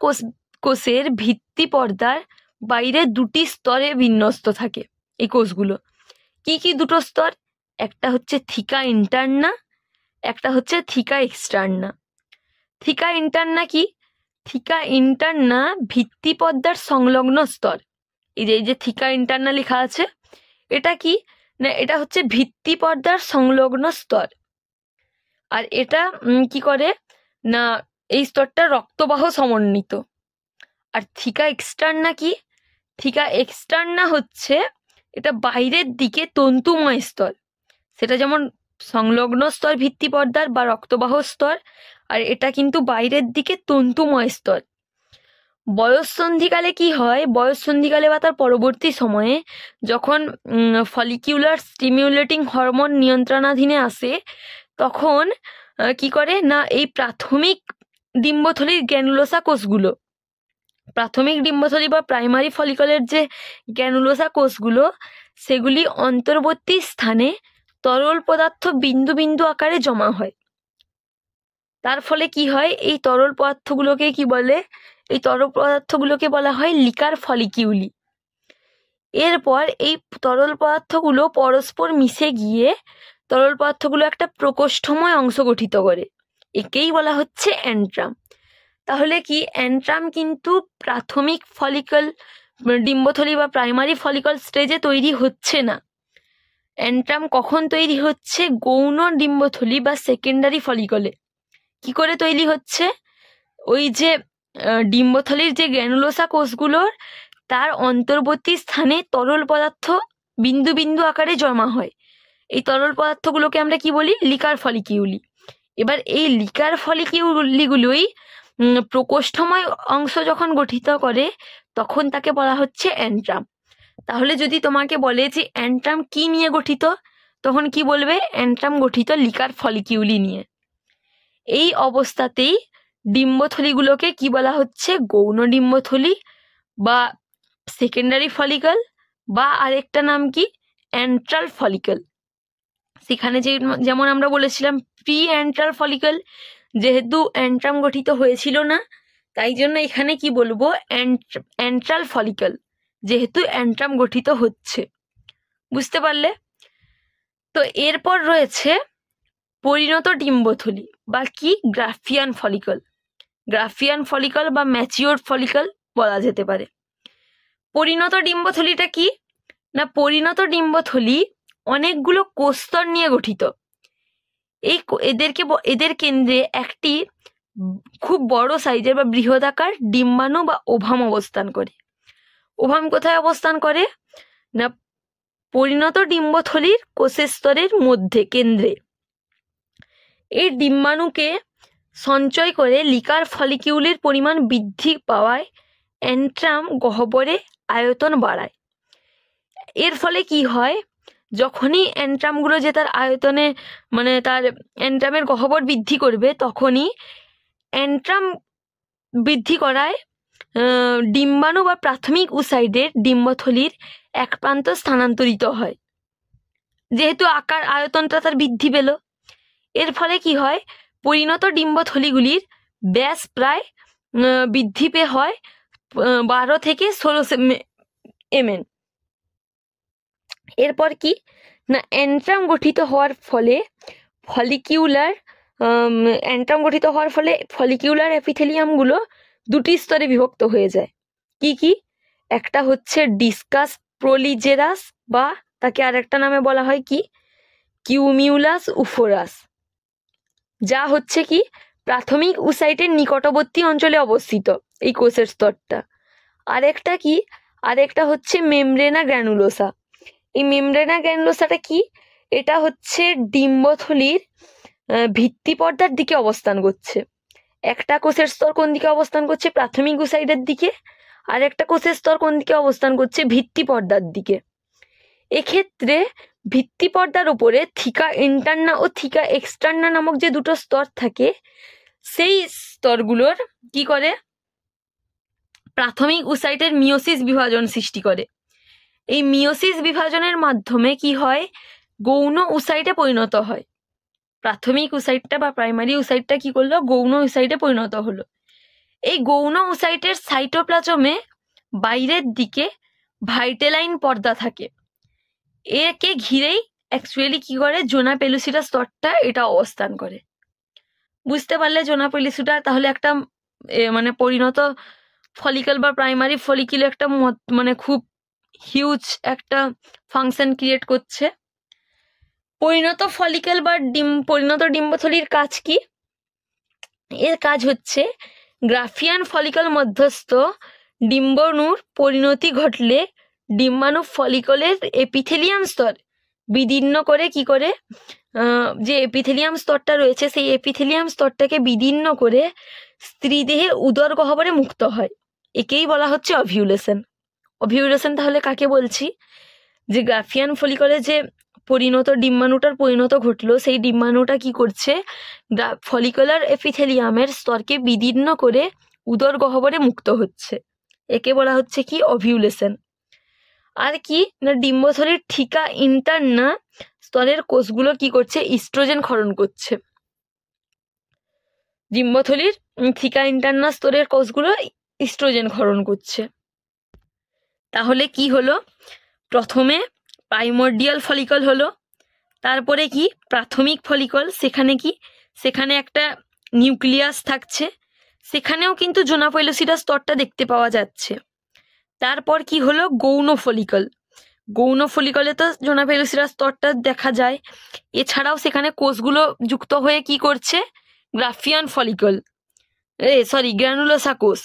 কোষের ভিত্তি পর্দার বাইরে দুটি স্তরে বিন্যস্ত থাকে এই কোষগুলো। কি কি দুটো স্তর? একটা হচ্ছে থিকা ইন্টারনা, একটা হচ্ছে থিকা এক্সটার্না। থিকা ইন্টারনা কি? থিকা ইন্টারনা ভিত্তি পর্দার সংলগ্ন স্তর। এই যে থিকা ইন্টারনা লেখা আছে, এটা কি না? এটা হচ্ছে ভিত্তি পর্দার সংলগ্ন স্তর। আর এটা কি করে না, এই স্তরটা রক্তবাহ সমন্বিত। আর থিকা এক্সটার্না কি? থিকা এক্সটার্না হচ্ছে এটা বাইরের দিকে তন্তুময় স্তর। সেটা যেমন সংলগ্ন স্তর ভিত্তি পর্দার বা রক্তবাহ স্তর, আর এটা কিন্তু বাইরের দিকে তন্তুময় স্তর। বয়ঃসন্ধিকালে কি হয়? বয়ঃসন্ধিকালে বা তার পরবর্তী সময়ে যখন ফলিকিউলার স্টিমিউলেটিং হরমোন নিয়ন্ত্রণাধীনে আসে, তখন কি করে না, এই প্রাথমিক ডিম্বথলির গ্র্যানুলোসা কোষগুলো, প্রাথমিক ডিম্বথলি বা প্রাইমারি ফলিকলের যে গ্র্যানুলোসা কোষগুলো, সেগুলি অন্তর্বর্তী স্থানে তরল পদার্থ বিন্দু বিন্দু আকারে জমা হয়। তার ফলে কি হয়? এই তরল পদার্থগুলোকে কি বলে? এই তরল পদার্থগুলোকে বলা হয় লিকার ফলিকিউলি। এরপর এই তরল পদার্থগুলো পরস্পর মিশে গিয়ে তরল পদার্থগুলো একটা প্রকোষ্ঠময় অংশ গঠিত করে, একেই বলা হচ্ছে অ্যান্ট্রাম। তাহলে কি অ্যান্ট্রাম কিন্তু প্রাথমিক ফলিকল ডিম্বথলি বা প্রাইমারি ফলিকল স্টেজে তৈরি হচ্ছে না। অ্যান্ট্রাম কখন তৈরি হচ্ছে? গৌণ ডিম্বথলি বা সেকেন্ডারি ফলিকলে। কি করে তৈরি হচ্ছে? ওই যে ডিম্বথলির যে গ্র্যানুলোসা কোষগুলোর, তার অন্তর্বর্তী স্থানে তরল পদার্থ বিন্দু বিন্দু আকারে জমা হয়। এই তরল পদার্থগুলোকে আমরা কি বলি? লিকার ফলিকিউলি। এবার এই লিকার ফলিকিউলিগুলোই প্রকোষ্ঠময় অংশ যখন গঠিত করে, তখন তাকে বলা হচ্ছে অ্যান্ট্রাম। তাহলে যদি তোমাকে বলে যে অ্যান্ট্রাম কি নিয়ে গঠিত, তখন কি বলবে? অ্যান্ট্রাম গঠিত লিকার ফলিকিউলি নিয়ে। এই অবস্থাতেই ডিম্বথলিগুলোকে কি বলা হচ্ছে? গৌণ ডিম্বথলি বা সেকেন্ডারি ফলিকল, বা আরেকটা নাম কি? Antral follicle. সেখানে যেমন আমরা বলেছিলাম প্রি অ্যান্ট্রাল ফলিকল, যেহেতু অ্যান্ট্রাম গঠিত হয়েছিল না, তাই জন্য এখানে কি বলবো? অ্যান্ট্রাল ফলিকল, যেহেতু অ্যান্ট্রাম গঠিত হচ্ছে। বুঝতে পারলে? তো এরপর রয়েছে পরিণত ডিম্বথলি বা কি? Graafian follicle. গ্রাফিয়ান ফলিকল বা ম্যাচিওর ফলিকল বলা যেতে পারে। পরিণত ডিম্বথলিটা কি না? পরিণত ডিম্বথলি অনেকগুলো কোষস্তর নিয়ে গঠিত। এদের কেন্দ্রে একটি খুব বড় সাইজের বা বৃহদাকার ডিম্বাণু বা ওভাম অবস্থান করে। ওভাম কোথায় অবস্থান করে না? পরিণত ডিম্বথলির কোষের স্তরের মধ্যে, কেন্দ্রে। এই ডিম্বাণুকে সঞ্চয় করে লিকার ফলিকিউলের পরিমাণ বৃদ্ধি পাওয়ায় অ্যান্ট্রাম গহ্বরে আয়তন বাড়ায়। এর ফলে কি হয়? যখনই অ্যান্ট্রামগুলো যে তার আয়তনে, মানে তার অ্যান্ট্রামের গহ্বর বৃদ্ধি করবে, তখনই অ্যান্ট্রাম বৃদ্ধি করায় ডিম্বাণু বা প্রাথমিক উসাইডের ডিম্বথলির এক প্রান্ত স্থানান্তরিত হয়, যেহেতু আয়তনটা তার বৃদ্ধি পেল। এর ফলে কি হয়? পরিণত ডিম্বথলিগুলির ব্যাস প্রায় বৃদ্ধি পেয়ে হয় 12 থেকে 16 mm। এরপর কি না, অ্যান্ট্রাম গঠিত হওয়ার ফলে ফলিকিউলার অ্যাপিথেলিয়ামগুলো দুটি স্তরে বিভক্ত হয়ে যায়। কি কি? একটা হচ্ছে ডিসকাস প্রোলিজেরাস, বা তাকে আরেকটা নামে বলা হয় কি? কিউমিউলাস উফোরাস, যা হচ্ছে কি প্রাথমিক উসাইটের নিকটবর্তী অঞ্চলে অবস্থিত এই কোষের স্তরটা। আরেকটা কি? আরেকটা হচ্ছে মেমব্রেনা গ্র্যানুলোসা। এই মেমব্রেনা গ্র্যানুলোসাটা কি? এটা হচ্ছে ডিম্বথলির ভিত্তি পর্দার দিকে অবস্থান করছে। একটা কোষের স্তর কোন দিকে অবস্থান করছে? প্রাথমিক উসাইডের দিকে। আর একটা কোষের স্তর কোন দিকে অবস্থান করছে? ভিত্তি পর্দার দিকে। এক্ষেত্রে ভিত্তি পর্দার উপরে থিকা ইন্টারনা ও থিকা এক্সটার্না নামক যে দুটো স্তর থাকে, সেই স্তরগুলোর কি করে, প্রাথমিক উসাইটের মিওসিস বিভাজন সৃষ্টি করে। এই মিওসিস বিভাজনের মাধ্যমে কি হয়, গৌণ উসাইটে পরিণত হয়। প্রাথমিক উসাইটটা বা প্রাইমারি উসাইটটা কি করলো, গৌণ উসাইটে পরিণত হলো। এই গৌণ উসাইটের সাইটোপ্লাজমে বাইরের দিকে ভাইটেলাইন পর্দা থাকে। একে ঘিরেই অ্যাকচুয়ালি কি করে, জোনা পেলুসিডা স্তরটা এটা অবস্থান করে। বুঝতে পারলে জোনা পেলুসিডা তাহলে একটা মানে পরিণত ফলিকল বা প্রাইমারি ফলিকুল একটা মানে খুব হিউজ একটা ফাংশন ক্রিয়েট করছে। পরিণত ফলিকল বা পরিণত ডিম্বথলির কাজ কি? এর কাজ হচ্ছে গ্রাফিয়ান ফলিকল মধ্যস্থ ডিম্বাণুর পরিণতি ঘটলে ডিম্বাণু ফলিকলের এপিথেলিয়াম স্তর বিদীর্ণ করে কি করে, যে এপিথেলিয়াম স্তরটা রয়েছে সেই এপিথেলিয়াম স্তরটাকে বিদীর্ণ করে স্ত্রী দেহে উদর গহ্বরে মুক্ত হয়। একেই বলা হচ্ছে অভিউলেশন। অভিউলেশন তাহলে কাকে বলছি, যে গ্রাফিয়ান ফলিকলে যে পরিণত ডিম্বাণুটার পরিণত ঘটলো, সেই ডিম্বাণুটা কি করছে, ফলিকুলার এপিথেলিয়ামের স্তরকে বিদীর্ণ করে উদর গহ্বরে মুক্ত হচ্ছে। একে বলা হচ্ছে কি, অভিউলেশন। আর কি না, ডিম্বথলির থিকা ইন্টারনা স্তরের কোষগুলো কি করছে, ইস্ট্রোজেন ক্ষরণ করছে। ডিম্বথলির থিকা ইন্টারনা স্তরের কোষগুলো ইস্ট্রোজেন ক্ষরণ করছে। তাহলে কি হলো, প্রথমে প্রাইমোর্ডিয়াল ফলিকল হলো, তারপরে কি প্রাথমিক ফলিকল, সেখানে একটা নিউক্লিয়াস থাকছে, সেখানেও কিন্তু জোনা পেলুসিডা স্তরটা দেখতে পাওয়া যাচ্ছে। তারপর কি হলো, গৌণ ফলিকল। গৌণ ফলিকলে তো জোনা পেলুসিডা স্তরটা দেখা যায়, এছাড়াও সেখানে কোষগুলো যুক্ত হয়ে কি করছে, গ্রাফিয়ান ফলিকল গ্র্যানুলোসা কোষ।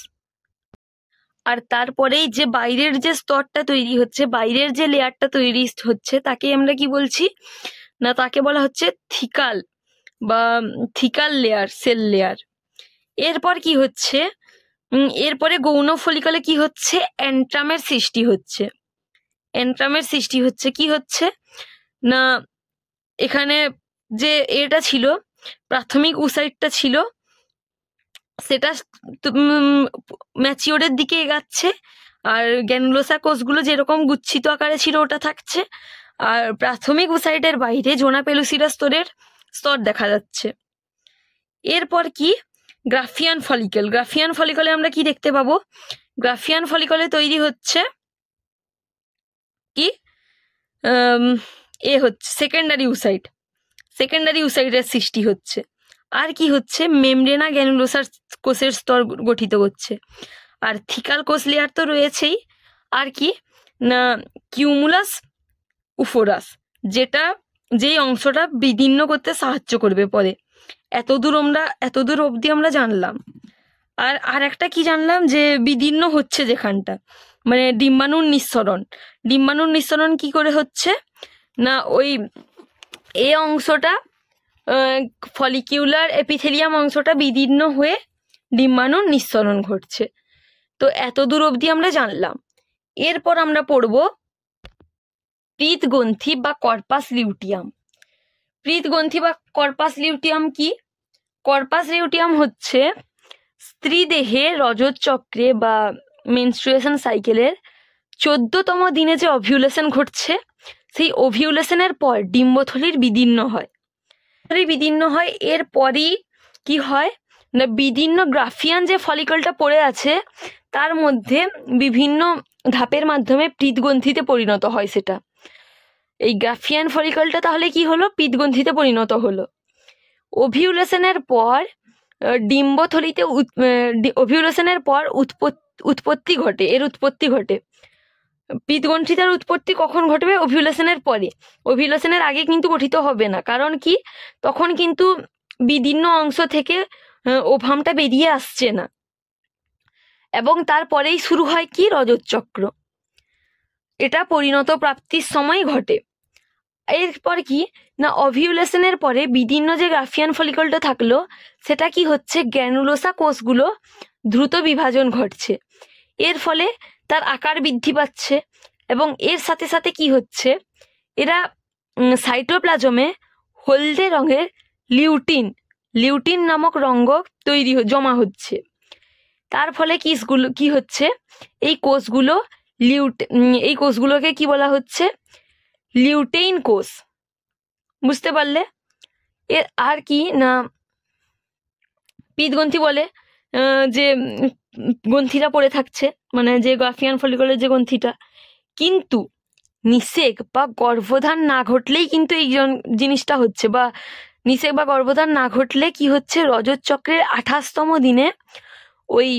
আর তারপরেই যে বাইরের যে স্তরটা তৈরি হচ্ছে, বাইরের যে লেয়ারটা তৈরি হচ্ছে, তাকে আমরা কি বলছি না, তাকে বলা হচ্ছে থিকাল বা থিকাল লেয়ার, সেল লেয়ার। এরপর কি হচ্ছে, এরপরে গৌণ ফলিকলে কি হচ্ছে, অ্যান্ট্রামের সৃষ্টি হচ্ছে। অ্যান্ট্রামের সৃষ্টি হচ্ছে কি হচ্ছে না, এখানে যে এটা ছিল, প্রাথমিক উসাইটটা ছিল, সেটা ম্যাচিওরের দিকে এগাচ্ছে, আর গ্যানুলোসা কোষগুলো যেরকম গুচ্ছিত আকারে ছিল ওটা থাকছে, আর প্রাথমিক উসাইটের বাইরে জোনা পেলুসিডা স্তর দেখা যাচ্ছে। এরপর কি, গ্রাফিয়ান ফলিকল। গ্রাফিয়ান ফলিকলে আমরা কি দেখতে পাবো, গ্রাফিয়ান ফলিকলে তৈরি হচ্ছে কি, হচ্ছে সেকেন্ডারি উসাইট। সেকেন্ডারি উসাইটের সৃষ্টি হচ্ছে। আর কি হচ্ছে, মেমব্রেনা গ্যানুলোসার কোষের স্তর গঠিত হচ্ছে। আর থিকাল কোষ লেয়ার তো রয়েছেই, আর কি না, কিউমুলাস উফোরাস, যেই অংশটা বিদীর্ণ করতে সাহায্য করবে পরে। এতদূর অবধি আমরা জানলাম। আর একটা কি জানলাম, যে বিদীর্ণ হচ্ছে যেখানটা, মানে ডিম্বাণুর নিঃসরণ কি করে হচ্ছে না, ওই অংশটা ফলিকিউলার এপিথেলিয়াম অংশটা বিদীর্ণ হয়ে ডিম্বাণুর নিঃসরণ ঘটছে। তো এতদূর অবধি আমরা জানলাম। এরপর আমরা পড়ব পৃতগ্রন্থি বা কর্পাস লিউটিয়াম। পৃতগ্রন্থি বা কর্পাস লিউটিয়াম কি? কর্পাস লিউটিয়াম হচ্ছে স্ত্রী দেহে রজত চক্রে বা মেনস্ট্রুয়েশন সাইকেলের 14তম দিনে যে ওভিউলেশন ঘটছে, সেই ওভিউলেশনের পর ডিম্বথলির বিদীর্ণ হয়। এরপরই কি হয় না, বিদীর্ণ গ্রাফিয়ান যে ফলিকলটা পড়ে আছে তার মধ্যে বিভিন্ন ধাপের মাধ্যমে পৃতগ্রন্থিতে পরিণত হয়। সেটা এই গ্রাফিয়ান ফলিকলটা তাহলে কি হলো, পৃতগ্রন্থিতে পরিণত হলো। ওভিউলেশনের পর ডিম্বথলিতে ওভিউলেশনের পর উৎপত্তি ঘটে। পৃতগ্রন্থিতার উৎপত্তি কখন ঘটবে? ওভিউলেশনের পরে। ওভিউলেশনের আগে কিন্তু গঠিত হবে না, কারণ কি তখন কিন্তু বিদীর্ণ অংশ থেকে ওভামটা বেরিয়ে আসছে না, এবং তারপরেই শুরু হয় কি, রজত চক্র। এটা পরিণত প্রাপ্তির সময় ঘটে। এরপর কি না, ওভিউলেশনের পরে বিদীর্ণ যে গ্রাফিয়ান ফলিকলটা থাকলো সেটা কি হচ্ছে, গ্র্যানুলোসা কোষগুলো দ্রুত বিভাজন ঘটছে। এর ফলে তার আকার বৃদ্ধি পাচ্ছে, এবং এর সাথে সাথে কি হচ্ছে এরা সাইটোপ্লাজমে হলদে রঙের লিউটিন নামক রঙ্গ জমা হচ্ছে। তার ফলে কি হচ্ছে, এই কোষগুলোকে কি বলা হচ্ছে, লিউটেইন কোষ। বুঝতে পারলে? এর আর কি না, পিতগ্রন্থি বলে যে গ্রন্থিটা পড়ে থাকছে, মানে যে গাফিয়ান ফলিকলের যে গ্রন্থিটা। কিন্তু নিষেক বা গর্ভধান না ঘটলেই কিন্তু এই জিনিসটা হচ্ছে, বা নিষেক বা গর্ভধান না ঘটলে কি হচ্ছে, রজত চক্রের 28তম দিনে ওই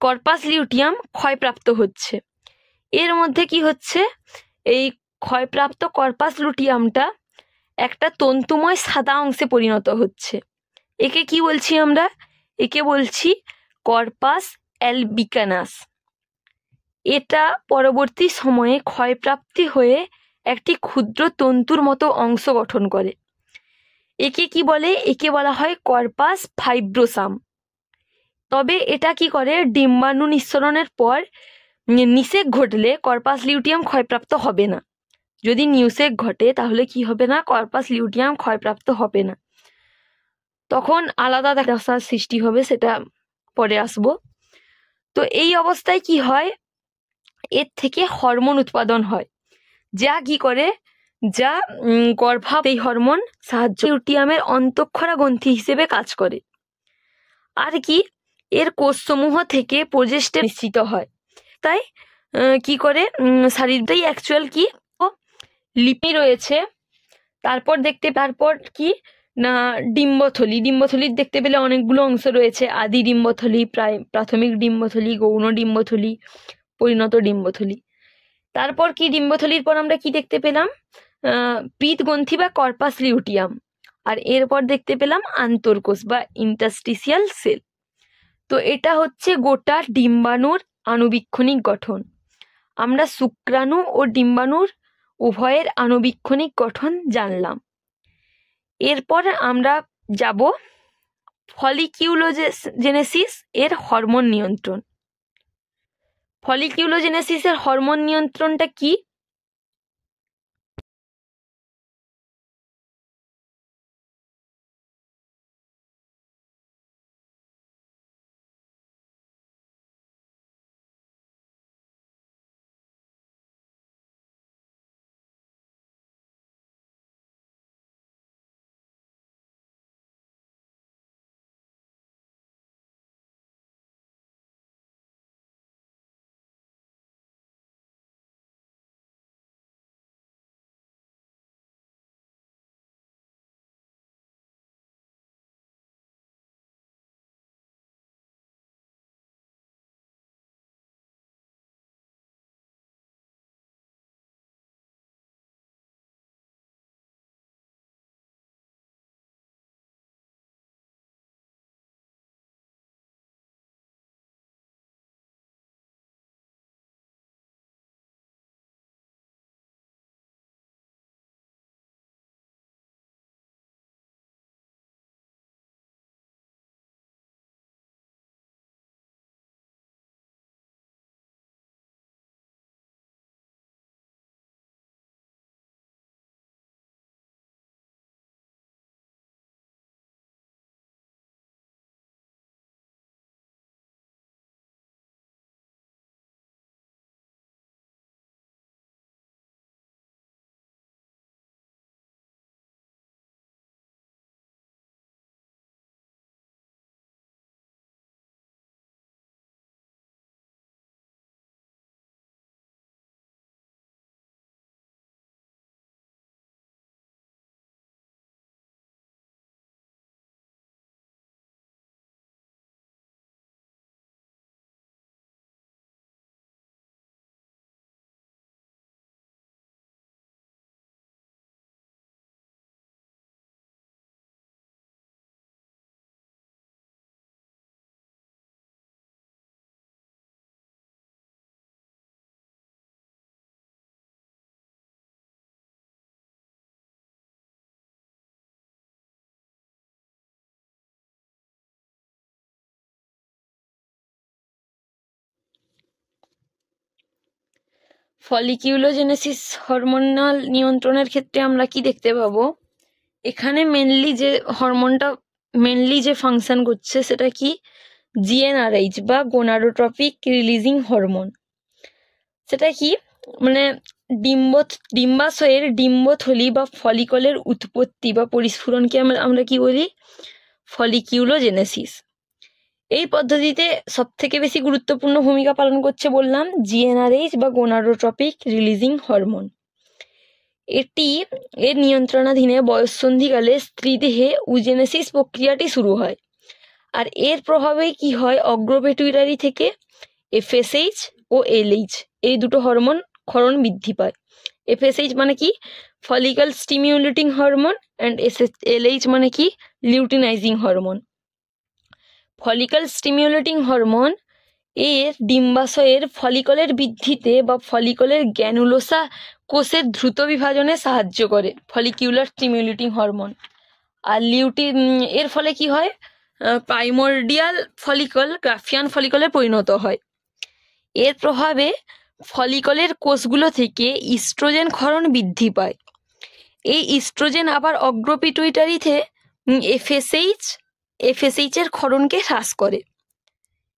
কর্পাস লিউটিয়াম ক্ষয়প্রাপ্ত হচ্ছে। এর মধ্যে কি হচ্ছে, এই ক্ষয়প্রাপ্ত কর্পাস লুটিয়ামটা একটা তন্তুময় সাদা অংশে পরিণত হচ্ছে। একে কি বলছি আমরা? একে বলছি কর্পাস অ্যালবিকানাস। এটা পরবর্তী সময়ে ক্ষয়প্রাপ্তি হয়ে একটি ক্ষুদ্র তন্তুর মতো অংশ গঠন করে। একে কি বলে? একে বলা হয় কর্পাস ফাইব্রোসাম। তবে এটা কি করে, ডিম্বাণু নিঃসরণের পর নিষেক ঘটলে কর্পাস লিউটিয়াম ক্ষয়প্রাপ্ত হবে না। যদি নিউসেক ঘটে তাহলে কি হবে না, কর্পাস লিউটিয়াম ক্ষয়প্রাপ্ত হবে না, তখন আলাদা দশার সৃষ্টি হবে, সেটা পরে আসবো। তো এই অবস্থায় কি হয়, এর থেকে হরমোন উৎপাদন হয়, যা কি করে, যা এই হরমোন সাহায্য লিউটিয়ামের অন্তঃক্ষরা গ্রন্থি হিসেবে কাজ করে। আর কি, এর কোষসমূহ থেকে প্রোজেস্টেরন নিঃসৃত হয়। তাই কি করে, শারীরটাই অ্যাকচুয়াল কি লিপি রয়েছে। তারপর কি না, ডিম্বথলির দেখতে পেলে অনেকগুলো অংশ রয়েছে। আদি ডিম্বথলি, প্রাথমিক ডিম্বথলি, গৌণ ডিম্বথলি, পরিণত ডিম্বথলি। তারপর কি, ডিম্বথলির পর আমরা কি দেখতে পেলাম, পিতগ্রন্থি বা কর্পাস লিউটিয়াম। আর এরপর দেখতে পেলাম আন্তর্কোষ বা ইন্টারস্টিসিয়াল সেল। তো এটা হচ্ছে গোটা ডিম্বাণুর আণুবীক্ষণিক গঠন। আমরা শুক্রাণু ও ডিম্বাণুর উভয়ের আণুবীক্ষণিক গঠন জানলাম। এরপর আমরা যাব ফলিকিউলোজেনেসিস এর হরমোন নিয়ন্ত্রণ। ফলিকিউলোজেনেসিসের হরমোন নিয়ন্ত্রণটা কি? ফলিকিউলোজেনেসিস হরমোনাল নিয়ন্ত্রণের ক্ষেত্রে আমরা কি দেখতে পাবো, এখানে মেনলি যে ফাংশন করছে সেটা কি, জিএনআরএইচ বা গোনাডোট্রপিক রিলিজিং হরমোন। সেটা কি, মানে ডিম্বাশয়ের ডিম্বথলি বা ফলিকলের উৎপত্তি বা পরিস্ফুরণকে আমরা কি বলি, ফলিকিউলোজেনেসিস। এই পদ্ধতিতে সব থেকে বেশি গুরুত্বপূর্ণ ভূমিকা পালন করছে বললাম জিএনআরএইচ বা গোনাডোট্রপিক রিলিজিং হরমোন। এর নিয়ন্ত্রণাধীনে বয়ঃসন্ধিকালে স্ত্রীদেহে উজেনেসিস প্রক্রিয়াটি শুরু হয়। আর এর প্রভাবে কি হয়, অগ্রপিটুইটারি থেকে এফএসএইচ ও এলএইচ এই দুটো হরমোন ক্ষরণ বৃদ্ধি পায়। এফএসএইচ মানে কি, follicle stimulating hormone, and LH মানে কি, luteinising hormone. Follicle stimulating hormone এর ডিম্বাশয়ের ফলিকলের বৃদ্ধিতে বা ফলিকলের গ্যানুলোসা কোষের দ্রুত বিভাজনে সাহায্য করে, ফলিকিউলার স্টিমিউলেটিং হরমোন। আর এর ফলে কি হয়, প্রাইমোর্ডিয়াল ফলিকল গ্রাফিয়ান ফলিকলে পরিণত হয়। এর প্রভাবে ফলিকলের কোষগুলো থেকে ইস্ট্রোজেন ক্ষরণ বৃদ্ধি পায়। এই ইস্ট্রোজেন আবার অগ্রপিটুইটারিতে এফএসএইচ এর ক্ষরণকে হ্রাস করে।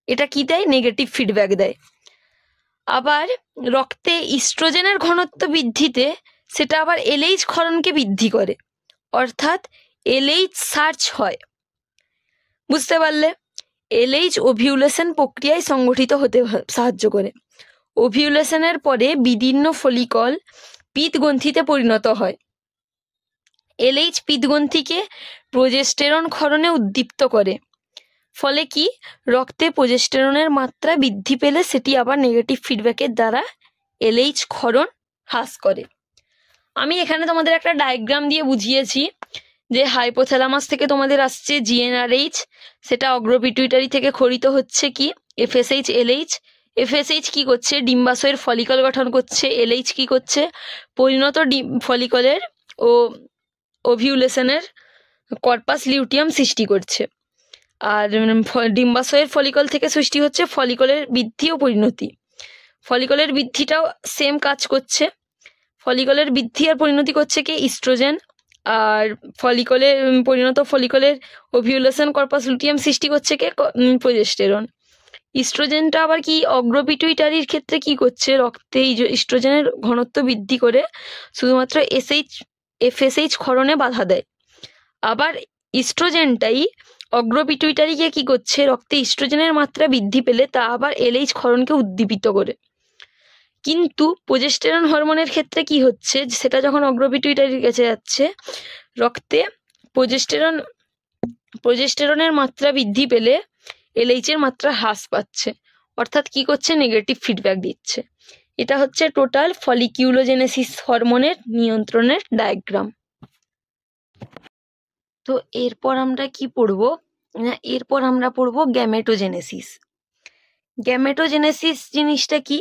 এটা কি দেয়, নেগেটিভ ফিডব্যাক দেয়। আবার রক্তে ইস্ট্রোজেনের ঘনত্ব বৃদ্ধিতে সেটা আবার এলএইচ ক্ষরণকে বৃদ্ধি করে, অর্থাৎ এলএইচ সার্চ হয়। বুঝতে পারলে, এলএইচ ওভিউলেশন প্রক্রিয়ায় সংগঠিত হতে সাহায্য করে। ওভিউলেশনের পরে বিদীর্ণ ফলিকল পিতগ্রন্থিতে পরিণত হয়। এলএইচ পিতগ্রন্থিকে প্রোজেস্টেরন ক্ষরণে উদ্দীপ্ত করে। ফলে কি, রক্তে প্রোজেস্টেরনের মাত্রা বৃদ্ধি পেলে সেটি আবার নেগেটিভ ফিডব্যাকের দ্বারা এলএইচ ক্ষরণ হ্রাস করে। আমি এখানে তোমাদের একটা ডায়াগ্রাম দিয়ে বুঝিয়েছি যে হাইপোথ্যালামাস থেকে তোমাদের আসছে জিএনআরএইচ, সেটা অগ্রপিটুইটারি থেকে ক্ষরিত হচ্ছে কি, এফএসএইচ এলএইচ। এফএসএইচ কি করছে, ডিম্বাশয়ের ফলিকল গঠন করছে। এলএইচ কি করছে, পরিণত ফলিকলের ও ওভিউলেশনের কর্পাস লিউটিয়াম সৃষ্টি করছে। আর ডিম্বাশয়ের ফলিকল থেকে সৃষ্টি হচ্ছে ফলিকলের বৃদ্ধি ও পরিণতি। ফলিকলের বৃদ্ধিটাও সেম কাজ করছে। ফলিকলের বৃদ্ধি আর পরিণতি করছে কি, ইস্ট্রোজেন। আর পরিণত ফলিকলের ওভিউলেশন কর্পাস লুটিয়াম সৃষ্টি করছে কে, প্রোজেস্টেরন। ইস্ট্রোজেনটা আবার কি, অগ্রপিটুইটারির ক্ষেত্রে কি করছে, রক্তে ইস্ট্রোজেনের ঘনত্ব বৃদ্ধি করে শুধুমাত্র এফএসএইচ ক্ষরণে বাধা দেয়। আবার ইস্ট্রোজেনটাই অগ্রপিটুইটারিকে কি করছে, রক্তে ইস্ট্রোজেনের মাত্রা বৃদ্ধি পেলে তা আবার এলএইচ ক্ষরণকে উদ্দীপিত করে। কিন্তু প্রোজেস্টেরন হরমোনের ক্ষেত্রে কি হচ্ছে, সেটা যখন অগ্রপিটুইটারির কাছে যাচ্ছে, রক্তে প্রোজেস্টেরনের মাত্রা বৃদ্ধি পেলে এলএইচ এর মাত্রা হ্রাস পাচ্ছে, অর্থাৎ কি করছে, নেগেটিভ ফিডব্যাক দিচ্ছে। এটা হচ্ছে টোটাল ফলিকিউলোজেনেসিস হরমোনের নিয়ন্ত্রণের ডায়াগ্রাম। তো এরপর আমরা কি পড়বো না, এরপর আমরা পড়বো গ্যামেটোজেনেসিস। গ্যামেটোজেনেসিস জিনিসটা কি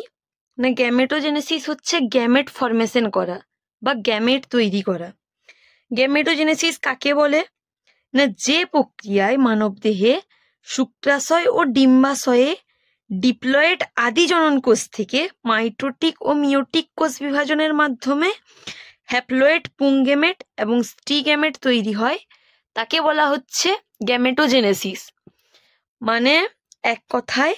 না, গ্যামেটোজেনেসিস হচ্ছে গ্যামেট ফরমেশন করা বা গ্যামেট তৈরি করা। গ্যামেটোজেনেসিস কাকে বলে না, যে প্রক্রিয়ায় মানবদেহে শুক্রাশয় ও ডিম্বাশয়ে ডিপ্লয়েড আদি জনন কোষ থেকে মাইটোটিক ও মিওটিক কোষ বিভাজনের মাধ্যমে হ্যাপ্লয়েড পুংগেমেট এবং স্ত্রী গ্যামেট তৈরি হয়, তাকে বলা হচ্ছে গ্যামেটোজেনেসিস। মানে এক কথায়,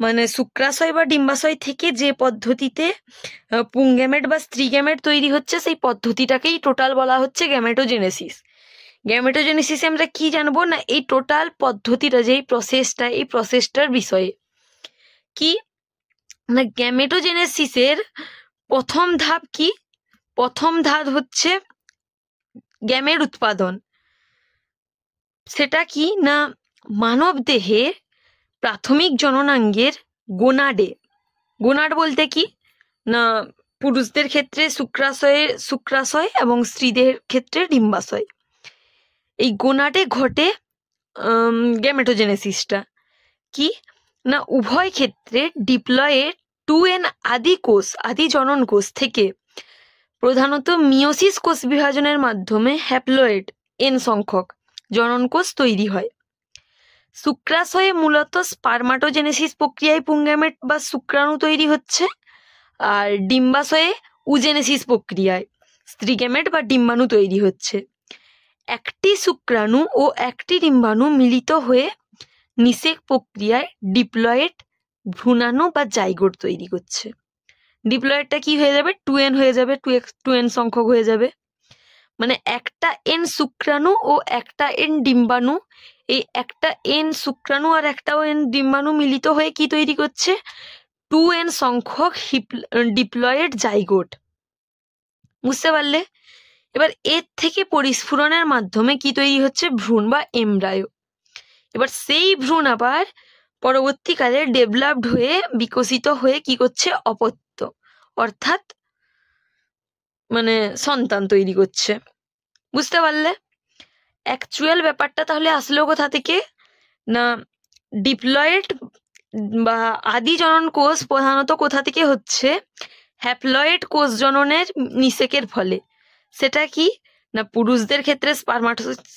মানে শুক্রাশয় বা ডিম্বাশয় থেকে যে পদ্ধতিতে পুংগ্যামেট বা স্ত্রী গ্যামেট তৈরি হচ্ছে, সেই পদ্ধতিটাকেই টোটাল বলা হচ্ছে গ্যামেটোজেনেসিস। গ্যামেটোজেনেসিসে আমরা কি জানবো না, এই টোটাল পদ্ধতিটা, যে এই প্রসেসটার বিষয়ে কি না, গ্যামেটোজেনেসিসের প্রথম ধাপ কি, প্রথম ধাপ হচ্ছে গ্যামেট উৎপাদন। সেটা কি না, মানব দেহে প্রাথমিক জননাঙ্গের গোনাড বলতে কি না, পুরুষদের ক্ষেত্রে শুক্রাশয় এবং স্ত্রীদের ক্ষেত্রে ডিম্বাশয়, এই গোনাডে ঘটে গ্যামেটোজেনেসিসটা। কি না, উভয় ক্ষেত্রে ডিপ্লয়েড 2n আদি জনন কোষ থেকে প্রধানত মিওসিস কোষ বিভাজনের মাধ্যমে হ্যাপ্লয়েড n সংখ্যক জনন কোষ তৈরি হয়। শুক্রাশয়ে মূলত স্পারমাটোজেনেসিস প্রক্রিয়ায় পুংগ্যামেট বা শুক্রাণু তৈরি হচ্ছে। আর ডিম্বাশয়ে উজেনেসিস প্রক্রিয়ায় স্ত্রী গ্যামেট বা ডিম্বাণু তৈরি হচ্ছে। একটি শুক্রাণু ও একটি ডিম্বাণু মিলিত হয়ে নিষেক প্রক্রিয়ায় ডিপ্লয়েড ভ্রূণাণু বা জাইগোট তৈরি করছে। ডিপ্লয়েডটা কি হয়ে যাবে? 2n হয়ে যাবে, 2n সংখ্যক হয়ে যাবে। মানে একটা n শুক্রাণু ও একটা n ডিম্বাণু, এই একটা n শুক্রাণু আর একটা n ডিম্বাণু মিলিত হয়ে কি তৈরি করছে? 2n সংখ্যক ডিপ্লয়েড জাইগোট। বুঝতে পারলে? এবার এর থেকে পরিস্ফুরণের মাধ্যমে কি তৈরি হচ্ছে? ভ্রূণ বা এমব্রায়ো। এবার সেই ভ্রূণ আবার পরবর্তীকালে ডেভেলপড হয়ে বিকশিত হয়ে কি করছে? অপত্য, অর্থাৎ মানে সন্তান তৈরি করছে। বুঝতে পারলে? অ্যাকচুয়াল ব্যাপারটা তাহলে আসলো কোথা থেকে? না, ডিপ্লয়েড বা আদি জনন কোষ প্রধানত কোথা থেকে হচ্ছে? হ্যাপ্লয়েড কোষ জননের নিষেকের ফলে। সেটা কি না, পুরুষদের ক্ষেত্রে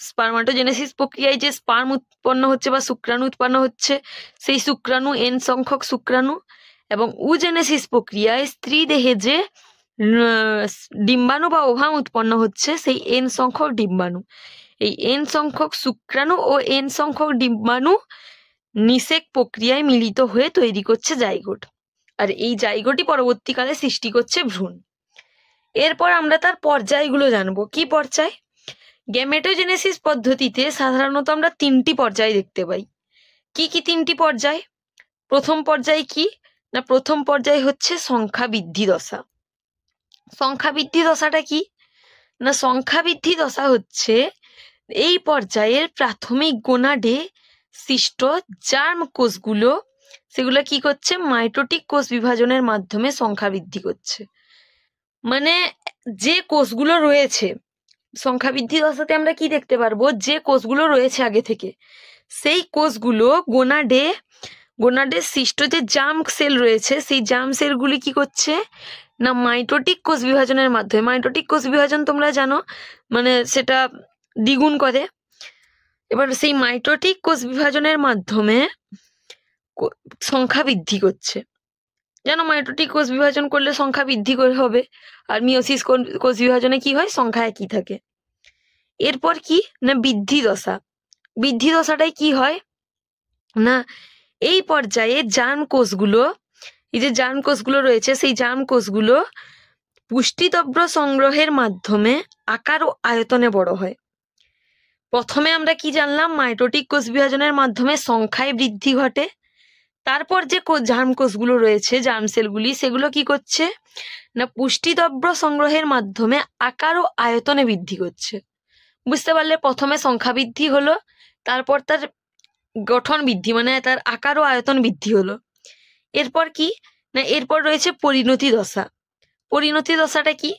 স্পার্মাটোজেনেসিস প্রক্রিয়ায় যে স্পার্ম উৎপন্ন হচ্ছে বা শুক্রাণু উৎপন্ন হচ্ছে, সেই শুক্রাণু n সংখ্যক শুক্রাণু, এবং উজেনেসিস প্রক্রিয়ায় স্ত্রী দেহে যে ডিম্বাণু বা ওভাম উৎপন্ন হচ্ছে, সেই n সংখ্যক ডিম্বাণু, এই n সংখ্যক শুক্রাণু ও n সংখ্যক ডিম্বাণু নিষেক প্রক্রিয়ায় মিলিত হয়ে তৈরি করছে জাইগোট। আর এই জাইগোটই পরবর্তীকালে সৃষ্টি করছে ভ্রূণ। এরপর আমরা তার পর্যায়গুলো জানবো। কি পর্যায়? গ্যামেটোজেনেসিস পদ্ধতিতে সাধারণত আমরা 3টি পর্যায় দেখতে পাই। কি কি 3টি পর্যায়? প্রথম পর্যায় কি না, প্রথম পর্যায় হচ্ছে সংখ্যা বৃদ্ধি দশা। সংখ্যা বৃদ্ধি দশাটা কি না, সংখ্যা বৃদ্ধি দশা হচ্ছে এই পর্যায়ের প্রাথমিক গোনাডে সৃষ্ট জার্ম কোষগুলো, সেগুলো কি করছে? মাইটোটিক কোষ বিভাজনের মাধ্যমে সংখ্যা বৃদ্ধি করছে। মানে যে কোষগুলো রয়েছে সংখ্যা বৃদ্ধি দশাতে আমরা কি দেখতে পারবো? যে কোষগুলো রয়েছে আগে থেকে, সেই কোষগুলো গোনাডে সৃষ্ট যে জার্ম সেল রয়েছে, সেই জার্ম সেলগুলি কি করছে না, মাইটোটিক কোষ বিভাজনের মাধ্যমে, মাইটোটিক কোষ বিভাজন তোমরা জানো, মানে সেটা দ্বিগুণ করে। এবার সেই মাইটোটিক কোষ বিভাজনের মাধ্যমে সংখ্যা বৃদ্ধি করছে। জানো মাইটোটিক কোষ বিভাজন করলে সংখ্যা বৃদ্ধি করে হবে, আর মিওসিস কোষ বিভাজনে কি হয়? সংখ্যা একই থাকে। এরপর কি না, বৃদ্ধি দশা। বৃদ্ধি দশাটাই কি হয় না, এই পর্যায়ে জার্ম কোষগুলো, এই যে জার্ম কোষগুলো রয়েছে, সেই জার্ম কোষগুলো পুষ্টিদ্রব্য সংগ্রহের মাধ্যমে আকার ও আয়তনে বড় হয়। প্রথমে আমরা কি জানলাম? মাইটোটিক কোষ বিভাজনের মাধ্যমে সংখ্যায় বৃদ্ধি ঘটে। তারপর যে জার্ম কোষগুলো রয়েছে, জার্ম সেলগুলি, সেগুলো কি করছে না, পুষ্টিদ্রব্য সংগ্রহের মাধ্যমে আকার ও আয়তনে বৃদ্ধি করছে। বুঝতে পারলে? প্রথমে সংখ্যা বৃদ্ধি হলো, তারপর তার গঠন বৃদ্ধি, মানে তার আকার ও আয়তন বৃদ্ধি হলো। এরপর কি না, এরপর রয়েছে পরিণতি দশা। পরিণতি দশাটা কি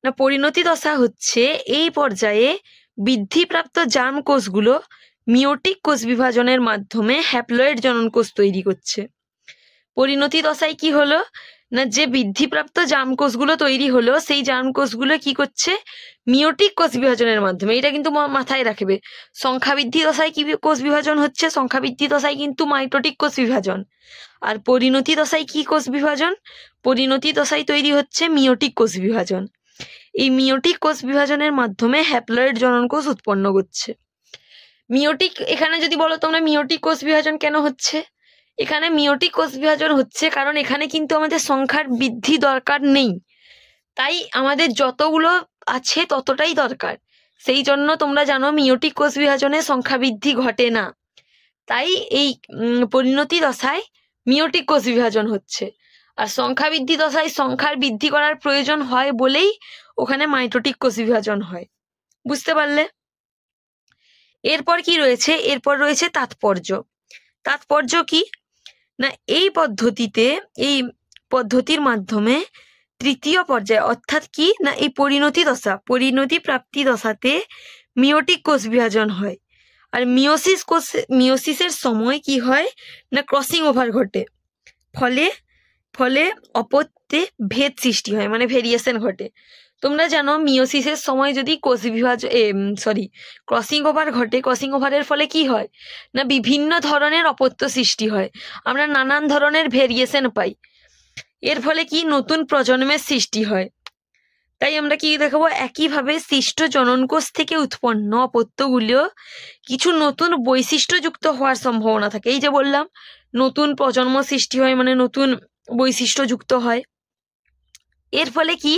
না, পরিণতি দশা হচ্ছে এই পর্যায়ে বৃদ্ধিপ্রাপ্ত জার্ম কোষগুলো মিওটিক কোষ বিভাজনের মাধ্যমে হ্যাপ্লয়েড জনন কোষ তৈরি করছে। পরিণতি দশায় কি হলো না, যে বৃদ্ধিপ্রাপ্ত জার্ম কোষগুলো তৈরি হলো, সেই জার্ম কোষগুলো কি করছে? মিওটিক কোষ বিভাজনের মাধ্যমে। এটা কিন্তু মাথায় রাখবে, সংখ্যা বৃদ্ধি দশায় কি কোষ বিভাজন হচ্ছে? সংখ্যা বৃদ্ধি দশায় কিন্তু মাইটোটিক কোষ বিভাজন। আর পরিণতি দশায় কি কোষ বিভাজন? পরিণতি দশায় তৈরি হচ্ছে মিওটিক কোষ বিভাজন। এই মিওটিক কোষ বিভাজনের মাধ্যমে হ্যাপ্লয়েড জনন কোষ উৎপন্ন করছে। মিওটিক, এখানে যদি বলো তোমরা মিওটিক কোষ বিভাজন কেন হচ্ছে? এখানে মিওটিক কোষ বিভাজন হচ্ছে কারণ এখানে কিন্তু আমাদের সংখ্যার বৃদ্ধি দরকার নেই, তাই আমাদের যতগুলো আছে ততটাই দরকার। সেই জন্য তোমরা জানো মিওটিক কোষ বিভাজনে সংখ্যা বৃদ্ধি ঘটে না, তাই এই পরিণতি দশায় মিওটিক কোষ বিভাজন হচ্ছে। আর সংখ্যা বৃদ্ধি দশায় সংখ্যার বৃদ্ধি করার প্রয়োজন হয় বলেই ওখানে মাইটোটিক কোষ বিভাজন হয়। বুঝতে পারলে? এরপর কি রয়েছে? এরপর রয়েছে তাৎপর্য। তাৎপর্য কি না, এই পদ্ধতির মাধ্যমে তৃতীয় পর্যায়ে, অর্থাৎ কি না, এই পরিণতি প্রাপ্তি দশাতে মিওটিক কোষ বিভাজন হয়। আর মিওসিসের সময় কি হয় না, ক্রসিং ওভার ঘটে, ফলে অপত্যে ভেদ সৃষ্টি হয়, মানে ভেরিয়েশন ঘটে। তোমরা জানো মিওসিসের সময় যদি ক্রসিং ওভার ঘটে, ক্রসিং ওভারের ফলে কি হয় না, বিভিন্ন ধরনের অপত্য সৃষ্টি হয়, আমরা নানান ধরনের ভেরিয়েশন পাই। এর ফলে কি নতুন প্রজন্মের সৃষ্টি হয়। তাই আমরা কি দেখাবো, একইভাবে সৃষ্ট জননকোষ থেকে উৎপন্ন অপত্যগুলিও কিছু নতুন বৈশিষ্ট্যযুক্ত হওয়ার সম্ভাবনা থাকে। এই যে বললাম নতুন প্রজন্ম সৃষ্টি হয় মানে নতুন বৈশিষ্ট্যযুক্ত হয়। এর ফলে কি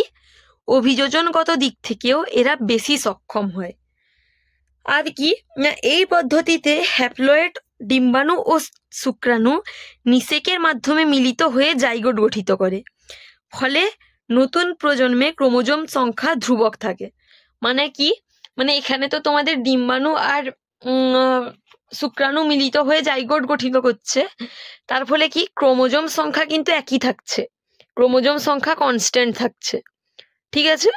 অভিযোজনগত দিক থেকেও এরা বেশি সক্ষম হয়। আর কি না, এই পদ্ধতিতে হ্যাপ্লয়েড ডিম্বাণু ও শুক্রাণু নিষেকের মাধ্যমে মিলিত হয়ে জাইগোট গঠিত করে। ফলে নতুন প্রজন্মে ক্রোমোজোম সংখ্যা ধ্রুবক থাকে। মানে কি, মানে এখানে তো তোমাদের ডিম্বাণু আর শুক্রাণু মিলিত হয়ে জাইগোট গঠিত করছে, তার ফলে কি ক্রোমোজোম সংখ্যা কিন্তু একই থাকছে, ক্রোমোজোম সংখ্যা কনস্ট্যান্ট থাকছে। ঠিক আছে,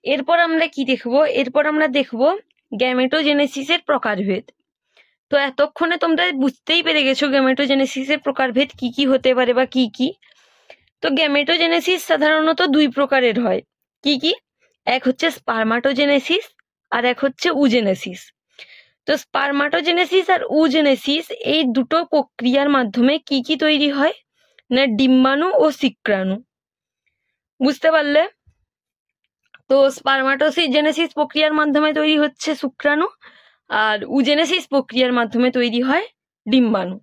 এরপর আমরা কি দেখবো, এরপর আমরা দেখবো গ্যামেটোজেনেসিসের প্রকারভেদ। তো এতক্ষণে তোমরা বুঝতেই পেরে গেছো গ্যামেটোজেনেসিসের প্রকারভেদ কি কি হতে পারে বা কি কি। তো গ্যামেটোজেনেসিস সাধারণত দুই প্রকারের হয়। কি কি? এক হচ্ছে স্পারমাটোজেনেসিস আর এক হচ্ছে উজেনেসিস। তো স্পারমাটোজেনেসিস আর উজেনেসিস এই দুটো প্রক্রিয়ার মাধ্যমে কি কি তৈরি হয় না, ডিম্বাণু ও শুক্রাণু। বুঝতে পারলে? তো স্পারমাটোজেনেসিস প্রক্রিয়ার মাধ্যমে তৈরি হচ্ছে শুক্রাণু আর উজেনেসিস প্রক্রিয়ার মাধ্যমে তৈরি হয় ডিম্বাণু।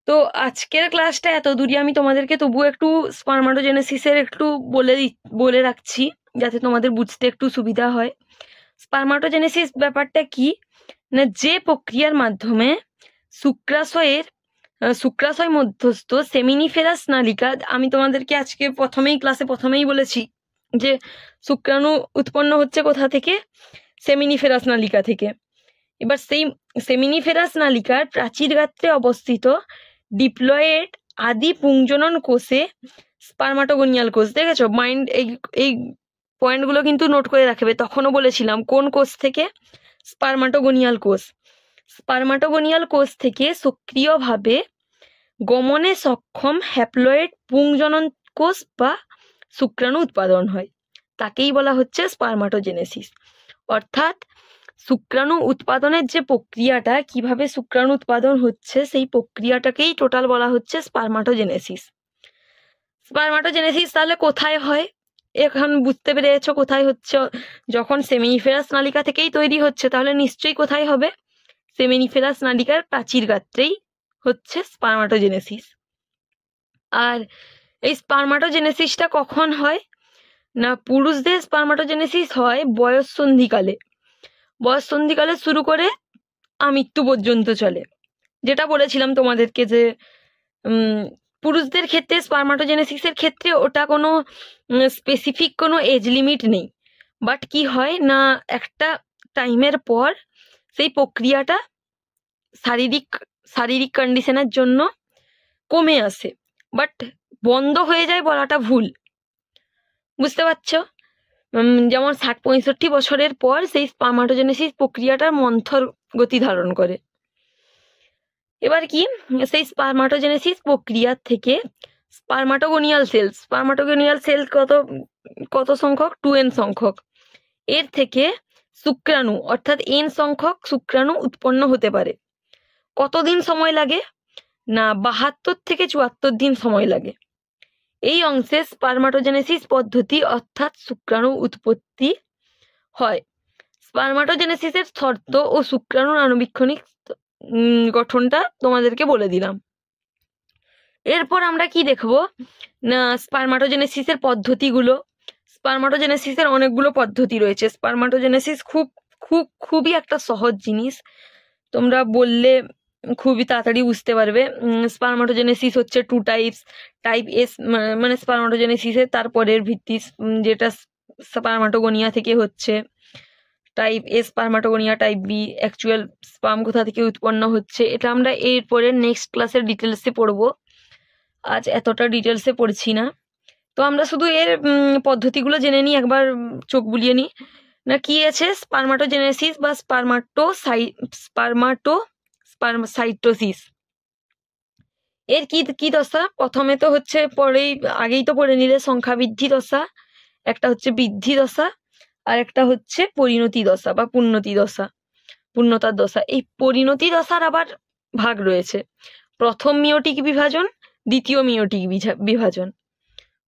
তো আজকের ক্লাসটা এত দূরই, আমি তোমাদেরকে তবুও একটু স্পারমাটোজেনেসিসের একটু বলে রাখছি যাতে তোমাদের বুঝতে একটু সুবিধা হয়। স্পারমাটোজেনেসিস ব্যাপারটা কি না, যে প্রক্রিয়ার মাধ্যমে শুক্রাশয় মধ্যস্থ সেমিনিফেরাস নালিকা, আমি তোমাদেরকে আজকে ক্লাসে প্রথমেই বলেছি যে শুক্রাণু উৎপন্ন হচ্ছে কোথা থেকে, সেমিনিফেরাস নালিকা থেকে। এবার সেই সেমিনিফেরাস নালিকার প্রাচীর গাত্রে অবস্থিত ডিপ্লয়েড আদি পুংজনন কোষে স্পারমাটোগোনিয়াল কোষ, দেখেছো মাইন্ড, এই পয়েন্টগুলো কিন্তু নোট করে রাখবে। তখনও বলেছিলাম কোন কোষ থেকে, স্পারমাটোগোনিয়াল কোষ। স্পারমাটোগোনিয়াল কোষ থেকে সক্রিয়ভাবে গমনে সক্ষম হ্যাপ্লয়েড পুংজনন কোষ বা শুক্রাণু উৎপাদন হয়, তাকেই বলা হচ্ছে স্পারমাটোজেনেসিস। অর্থাৎ শুক্রাণু উৎপাদনের যে প্রক্রিয়াটা, কিভাবে শুক্রাণু উৎপাদন হচ্ছে সেই প্রক্রিয়াটাকেই টোটাল বলা হচ্ছে স্পারমাটোজেনেসিস। স্পারমাটোজেনেসিস তাহলে কোথায় হয়, এখন বুঝতে পেরেছো কোথায় হচ্ছে। যখন সেমিনিফেরাস নালিকা থেকেই তৈরি হচ্ছে তাহলে নিশ্চয়ই কোথায় হবে, সেমিনিফেরাস নালিকার প্রাচীর গাত্রেই হচ্ছে স্পারমাটোজেনেসিস। আর এই স্পারমাটোজেনেসিসটা কখন হয় না, পুরুষদের স্পারমাটোজেনেসিস হয় বয়ঃসন্ধিকালে। বয়ঃসন্ধিকালে শুরু করে আমৃত্যু পর্যন্ত চলে। যেটা বলেছিলাম তোমাদেরকে যে পুরুষদের ক্ষেত্রে স্পারমাটোজেনেসিসের ক্ষেত্রে ওটা কোনো স্পেসিফিক কোনো এজ লিমিট নেই, বাট কি হয় না একটা টাইমের পর সেই প্রক্রিয়াটা শারীরিক কন্ডিশনের জন্য কমে আসে, বাট বন্ধ হয়ে যায় বলাটা ভুল। বুঝতে পারছো? যেমন 60-65 বছরের পর সেই স্পারমাটোজেনেসিস প্রক্রিয়াটা মন্থর গতি ধারণ করে। এবার কি, সেই স্পারমাটোজেনেসিস প্রক্রিয়া থেকে স্পারমাটোগোনিয়াল সেল কত সংখ্যক, 2n সংখ্যক, এর থেকে শুক্রাণু অর্থাৎ n সংখ্যক শুক্রাণু উৎপন্ন হতে পারে। কতদিন সময় লাগে না, 72 থেকে 74 দিন সময় লাগে। এই অংশে স্পারমাটোজেনেসিস পদ্ধতি অর্থাৎ শুক্রাণু উৎপত্তি হয়। স্পারমাটোজেনেসিসের শর্ত ও শুক্রাণুর আণুবীক্ষণিক গঠনটা তোমাদেরকে বলে দিলাম। এরপর আমরা কি দেখবো না, স্পারমাটোজেনেসিসের পদ্ধতিগুলো। স্পারমাটোজেনেসিসের অনেকগুলো পদ্ধতি রয়েছে। স্পারমাটোজেনেসিস খুবই একটা সহজ জিনিস, তোমরা বললে খুবই তাড়াতাড়ি বুঝতে পারবে। স্পারমাটোজেনেসিস হচ্ছে 2 টাইপস। টাইপ এস মানে স্পারমাটোজেনেসিসের তারপরের ভিত্তি, যেটা স্পারমাটোগোনিয়া থেকে হচ্ছে। টাইপ এ স্পারমাটোগোনিয়া, টাইপ বি অ্যাকচুয়াল স্পার্ম কোথা থেকে উৎপন্ন হচ্ছে, এটা আমরা এরপরে নেক্সট ক্লাসের ডিটেলসে পড়বো। আজ এতটা ডিটেলসে পড়ছি না, তো আমরা শুধু এর পদ্ধতিগুলো জেনে নিই, একবার চোখ বুলিয়ে নিই না। কি আছে স্পারমাটোজেনেসিস বা স্পারমাটোসাইটোসিস, এর কি দশা? প্রথমে তো হচ্ছে আগেই তো পড়ে নিলে সংখ্যা বৃদ্ধি দশা, একটা হচ্ছে বৃদ্ধি দশা, আর একটা হচ্ছে পরিণতি দশা বা পূর্ণতার দশা। এই পরিণতি দশার আবার ভাগ রয়েছে। প্রথম মিওটিক বিভাজন, দ্বিতীয় মিওটিক বিভাজন।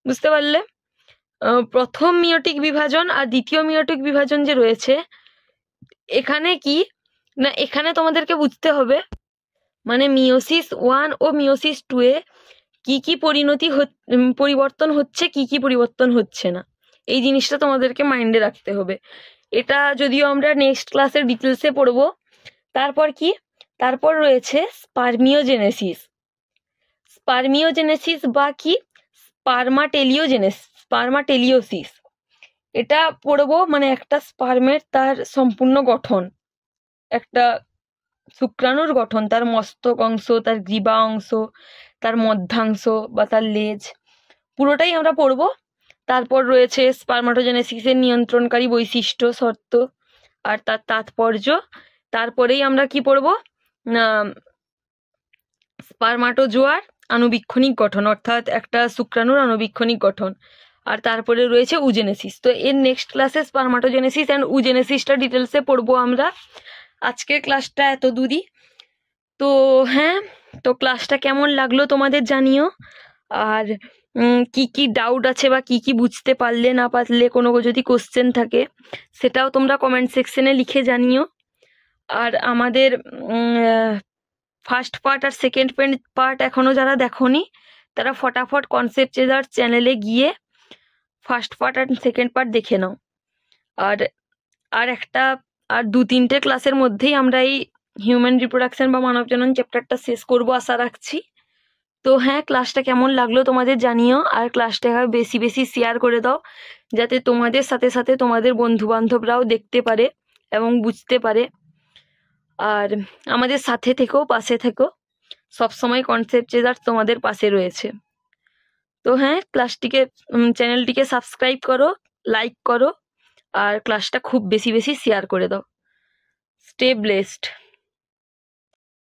বুঝতে পারলে? প্রথম মিওটিক বিভাজন আর দ্বিতীয় মিওটিক বিভাজন যে রয়েছে, এখানে কি না, এখানে তোমাদেরকে বুঝতে হবে মানে মিওসিস 1 ও মিওসিস 2 এ কি কি পরিবর্তন হচ্ছে, কি কি পরিবর্তন হচ্ছে না, এই জিনিসটা তোমাদেরকে মাইন্ডে রাখতে হবে। এটা যদিও আমরা নেক্সট ক্লাসের ডিটেলসে পড়বো। তারপর কি, তারপর রয়েছে স্পার্মিওজেনেসিস বা কি স্পার্মাটেলিওসিস। এটা পড়বো, মানে একটা স্পার্মের তার সম্পূর্ণ গঠন, একটা শুক্রাণুর গঠন, তার মস্তক অংশ, তার গ্রীবা অংশ, তার মধ্যাংশ বা তার লেজ, পুরোটাই আমরা পড়বো। তারপর রয়েছে স্পার্মাটোজেনেসিসের নিয়ন্ত্রণকারী বৈশিষ্ট্য, শর্ত আর তার তাৎপর্য। তারপরেই আমরা কি পড়বো না স্পার্মাটোজোয়ার আণুবীক্ষণিক গঠন, অর্থাৎ একটা শুক্রাণুর আণুবীক্ষণিক গঠন। আর তারপরে রয়েছে উজেনেসিস। তো এর নেক্সট ক্লাসে স্পার্মাটোজেনেসিস অ্যান্ড উজেনেসিসটা ডিটেলসে পড়বো আমরা। আজকের ক্লাসটা এত দূরই। তো হ্যাঁ, তো ক্লাসটা কেমন লাগলো তোমাদের জানিও। আর কি কি ডাউট আছে বা কি কি বুঝতে পারলে না পারলে, কোনো যদি কোশ্চেন থাকে সেটাও তোমরা কমেন্ট সেকশনে লিখে জানিও। আর আমাদের ফার্স্ট পার্ট আর সেকেন্ড পার্ট এখনো যারা দেখোনি, তারা ফটাফট কনসেপ্ট চেজার চ্যানেলে গিয়ে ফার্স্ট পার্ট আর সেকেন্ড পার্ট দেখে নাও। আর 2-3টে ক্লাসের মধ্যেই আমরা এই হিউম্যান রিপ্রোডাকশন বা মানব জনন চ্যাপ্টারটা শেষ করবো আশা রাখছি। তো হ্যাঁ, ক্লাসটা কেমন লাগলো তোমাদের জানিও। আর ক্লাসটা বেশি বেশি শেয়ার করে দাও, যাতে তোমাদের সাথে সাথে তোমাদের বন্ধু বান্ধবরাও দেখতে পারে এবং বুঝতে পারে। আর আমাদের সাথে থেকেও, পাশে থেকেও, সবসময় কনসেপ্ট চেজার তোমাদের পাশে রয়েছে। তো হ্যাঁ, চ্যানেলটিকে সাবস্ক্রাইব করো, লাইক করো, আর ক্লাসটা খুব বেশি বেশি শেয়ার করে দাও। Stay blessed.